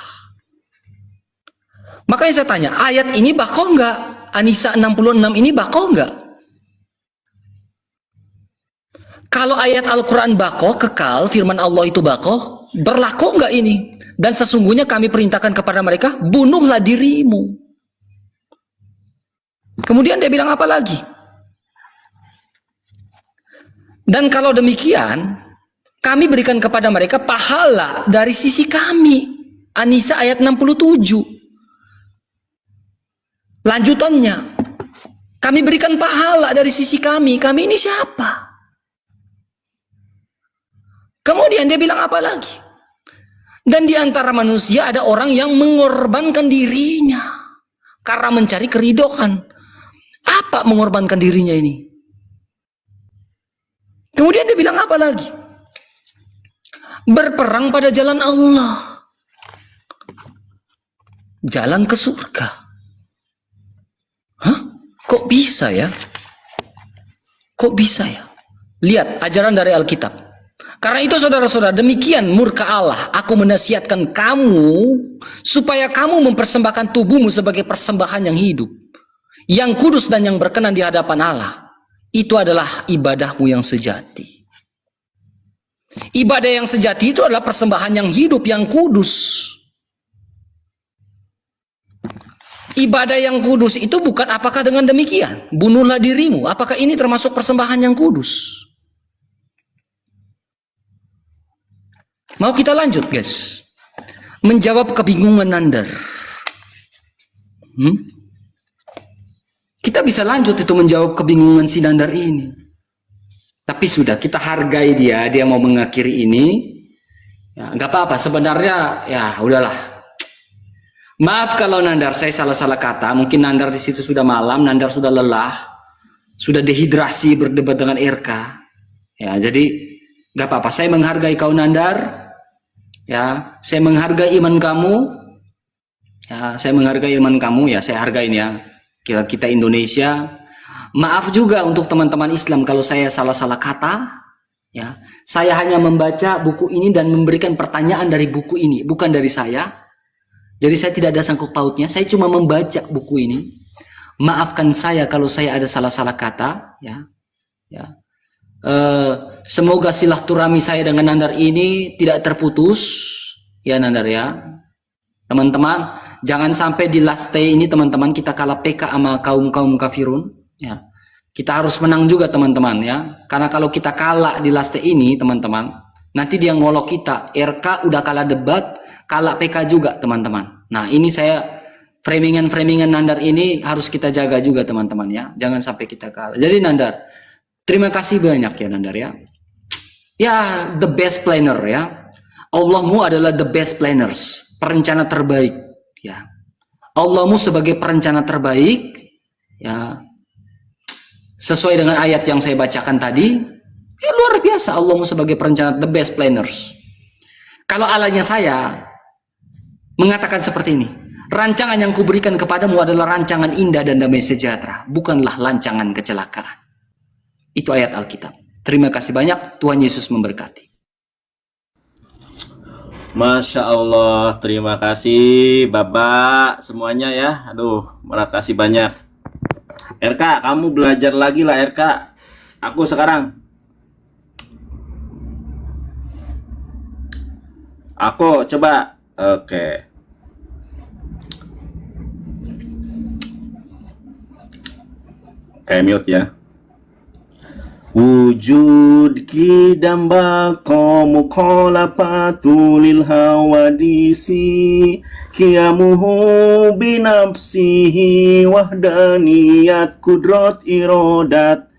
Makanya saya tanya, ayat ini bakoh enggak? An-Nisa 66 ini bakoh enggak? Kalau ayat Al-Quran bakoh, kekal, firman Allah itu bakoh, berlaku enggak ini? Dan sesungguhnya kami perintahkan kepada mereka, bunuhlah dirimu. Kemudian dia bilang apa lagi? Dan kalau demikian, kami berikan kepada mereka pahala dari sisi kami. An-Nisa ayat 67. Lanjutannya, kami berikan pahala dari sisi kami. Kami ini siapa? Kemudian dia bilang apa lagi? Dan di antara manusia ada orang yang mengorbankan dirinya karena mencari keridoan. Apa mengorbankan dirinya ini? Kemudian dia bilang apa lagi? Berperang pada jalan Allah. Jalan ke surga. Hah? Kok bisa ya? Kok bisa ya? Lihat ajaran dari Alkitab. Karena itu saudara-saudara, demikian murka Allah. Aku menasihatkan kamu supaya kamu mempersembahkan tubuhmu sebagai persembahan yang hidup, yang kudus dan yang berkenan di hadapan Allah. Itu adalah ibadahmu yang sejati. Ibadah yang sejati itu adalah persembahan yang hidup, yang kudus. Ibadah yang kudus itu bukan apakah dengan demikian bunuhlah dirimu. Apakah ini termasuk persembahan yang kudus? Mau kita lanjut guys, menjawab kebingungan Nandar. Kita bisa lanjut itu menjawab kebingungan si Nandar ini. Tapi sudah, kita hargai dia mau mengakhiri ini. Ya, nggak apa-apa sebenarnya, ya udahlah. Maaf kalau Nandar saya salah-salah kata. Mungkin Nandar di situ sudah malam, Nandar sudah lelah, sudah dehidrasi berdebat dengan RK. Ya, jadi nggak apa-apa. Saya menghargai kau Nandar. Ya, saya menghargai iman kamu. Ya, saya menghargai iman kamu. Ya, saya hargain ya. Kita Indonesia. Maaf juga untuk teman-teman Islam kalau saya salah-salah kata. Ya, saya hanya membaca buku ini dan memberikan pertanyaan dari buku ini, bukan dari saya. Jadi saya tidak ada sangkut pautnya. Saya cuma membaca buku ini. Maafkan saya kalau saya ada salah-salah kata. Ya, ya. Semoga silaturahmi saya dengan Nandar ini tidak terputus ya Nandar ya. Teman-teman, jangan sampai di last day ini teman-teman kita kalah PK sama kaum kafirun ya. Kita harus menang juga teman-teman ya. Karena kalau kita kalah di last day ini teman-teman, nanti dia ngolok kita. RK udah kalah debat, kalah PK juga teman-teman. Nah, ini saya framingan Nandar ini harus kita jaga juga teman-teman ya. Jangan sampai kita kalah. Jadi Nandar, terima kasih banyak ya Nandar ya. Ya, the best planner ya. Allahmu adalah the best planners, perencana terbaik ya. Allahmu sebagai perencana terbaik ya. Sesuai dengan ayat yang saya bacakan tadi, ya luar biasa Allahmu sebagai perencana the best planners. Kalau Allahnya saya mengatakan seperti ini, rancangan yang kuberikan kepadamu adalah rancangan indah dan damai sejahtera, bukanlah rancangan kecelakaan. Itu ayat Alkitab. Terima kasih banyak. Tuhan Yesus memberkati. Masya Allah, terima kasih Bapak semuanya ya. Aduh, makasih banyak. RK, kamu belajar lagi lah RK. Aku sekarang. Aku coba. Oke. Kayak mute ya. Wujud kidam bako mukhalafatul hawadisi qiyamuhu binafsihi wahdaniyat kudrat irodat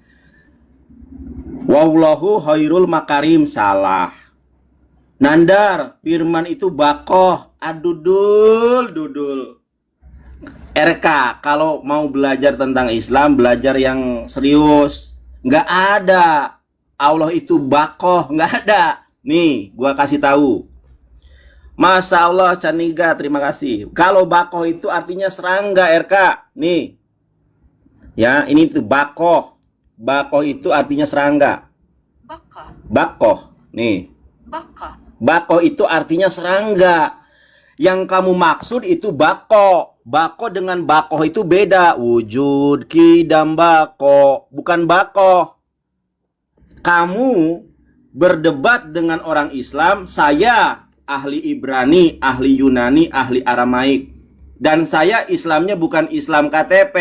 wallahu khairul makarim. Salah Nandar, firman itu bakoh dudul. RK, kalau mau belajar tentang Islam, belajar yang serius. Nggak ada. Allah itu bakoh, nggak ada. Nih, gua kasih tahu. Masya Allah, Caniga, terima kasih. Kalau bakoh itu artinya serangga, RK. Nih, ya, ini tuh bakoh. Bakoh itu artinya serangga. Baka, Bakoh, nih. baka, Bakoh itu artinya serangga. Yang kamu maksud itu bako. Bako dengan bakoh itu beda. Wujud kidam bako. Bukan bako. Kamu berdebat dengan orang Islam. Saya ahli Ibrani, ahli Yunani, ahli Aramaik. Dan saya Islamnya bukan Islam KTP.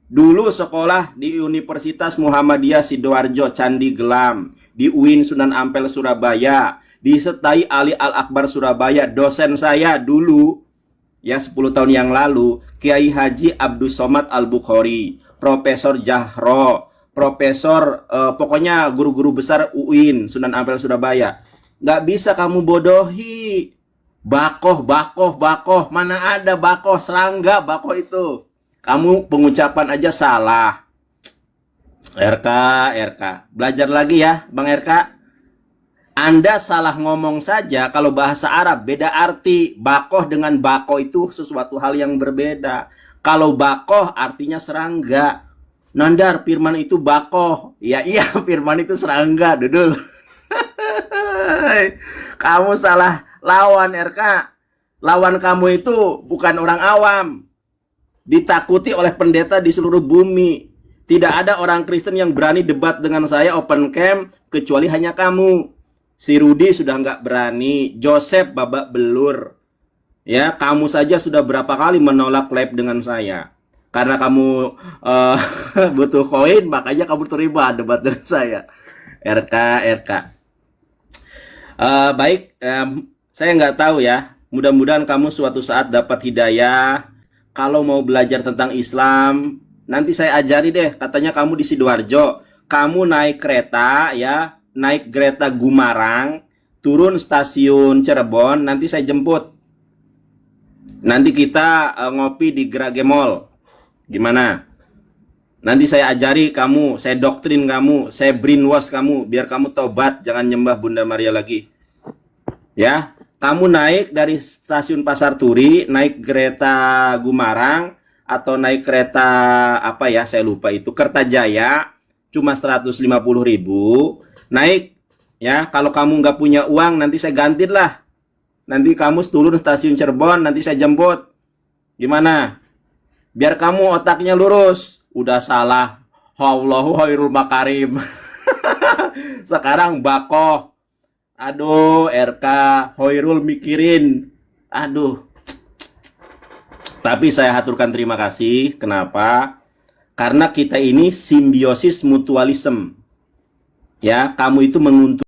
Dulu sekolah di Universitas Muhammadiyah Sidoarjo, Candi Gelam. Di UIN Sunan Ampel Surabaya. Disertai Ali Al-Akbar Surabaya, dosen saya dulu, ya 10 tahun yang lalu, Kiai Haji Abdus Somad Al-Bukhari, Profesor Jahro, Profesor, pokoknya guru-guru besar UIN, Sunan Ampel Surabaya. Nggak bisa kamu bodohi. Bakoh, bakoh, bakoh, mana ada bakoh, serangga, bakoh itu. Kamu pengucapan aja salah. RK, belajar lagi ya, Bang RK. Anda salah ngomong saja. Kalau bahasa Arab beda arti. Bakoh dengan bako itu sesuatu hal yang berbeda. Kalau bakoh artinya serangga. Nandar, firman itu bakoh. Ya iya, firman itu serangga, Dudul. Kamu salah lawan, RK. Lawan kamu itu bukan orang awam. Ditakuti oleh pendeta di seluruh bumi. Tidak ada orang Kristen yang berani debat dengan saya open camp kecuali hanya kamu. Si Rudi sudah nggak berani, Joseph babak belur. Ya, kamu saja sudah berapa kali menolak live dengan saya. Karena kamu butuh koin, makanya kamu terima debat dengan saya. RK. Baik, saya nggak tahu ya. Mudah-mudahan kamu suatu saat dapat hidayah. Kalau mau belajar tentang Islam, nanti saya ajari deh. Katanya kamu di Sidoarjo, kamu naik kereta ya. Naik kereta Gumarang, turun stasiun Cirebon, nanti saya jemput. Nanti kita ngopi di Grage Mall. Gimana? Nanti saya ajari kamu, saya doktrin kamu, saya brainwash kamu, biar kamu tobat, jangan nyembah Bunda Maria lagi. Ya, kamu naik dari stasiun Pasar Turi, naik kereta Gumarang, atau naik kereta apa ya, saya lupa itu, Kertajaya, cuma 150.000. Naik ya, kalau kamu nggak punya uang nanti saya ganti lah. Nanti kamu turun stasiun Cirebon, nanti saya jemput. Gimana? Biar kamu otaknya lurus. Udah salah. Allahu khairul makarim. Sekarang bakoh. Aduh, RK Hoirul mikirin. Aduh. Tapi saya haturkan terima kasih. Kenapa? Karena kita ini simbiosis mutualisme. Ya, kamu itu menguntungkan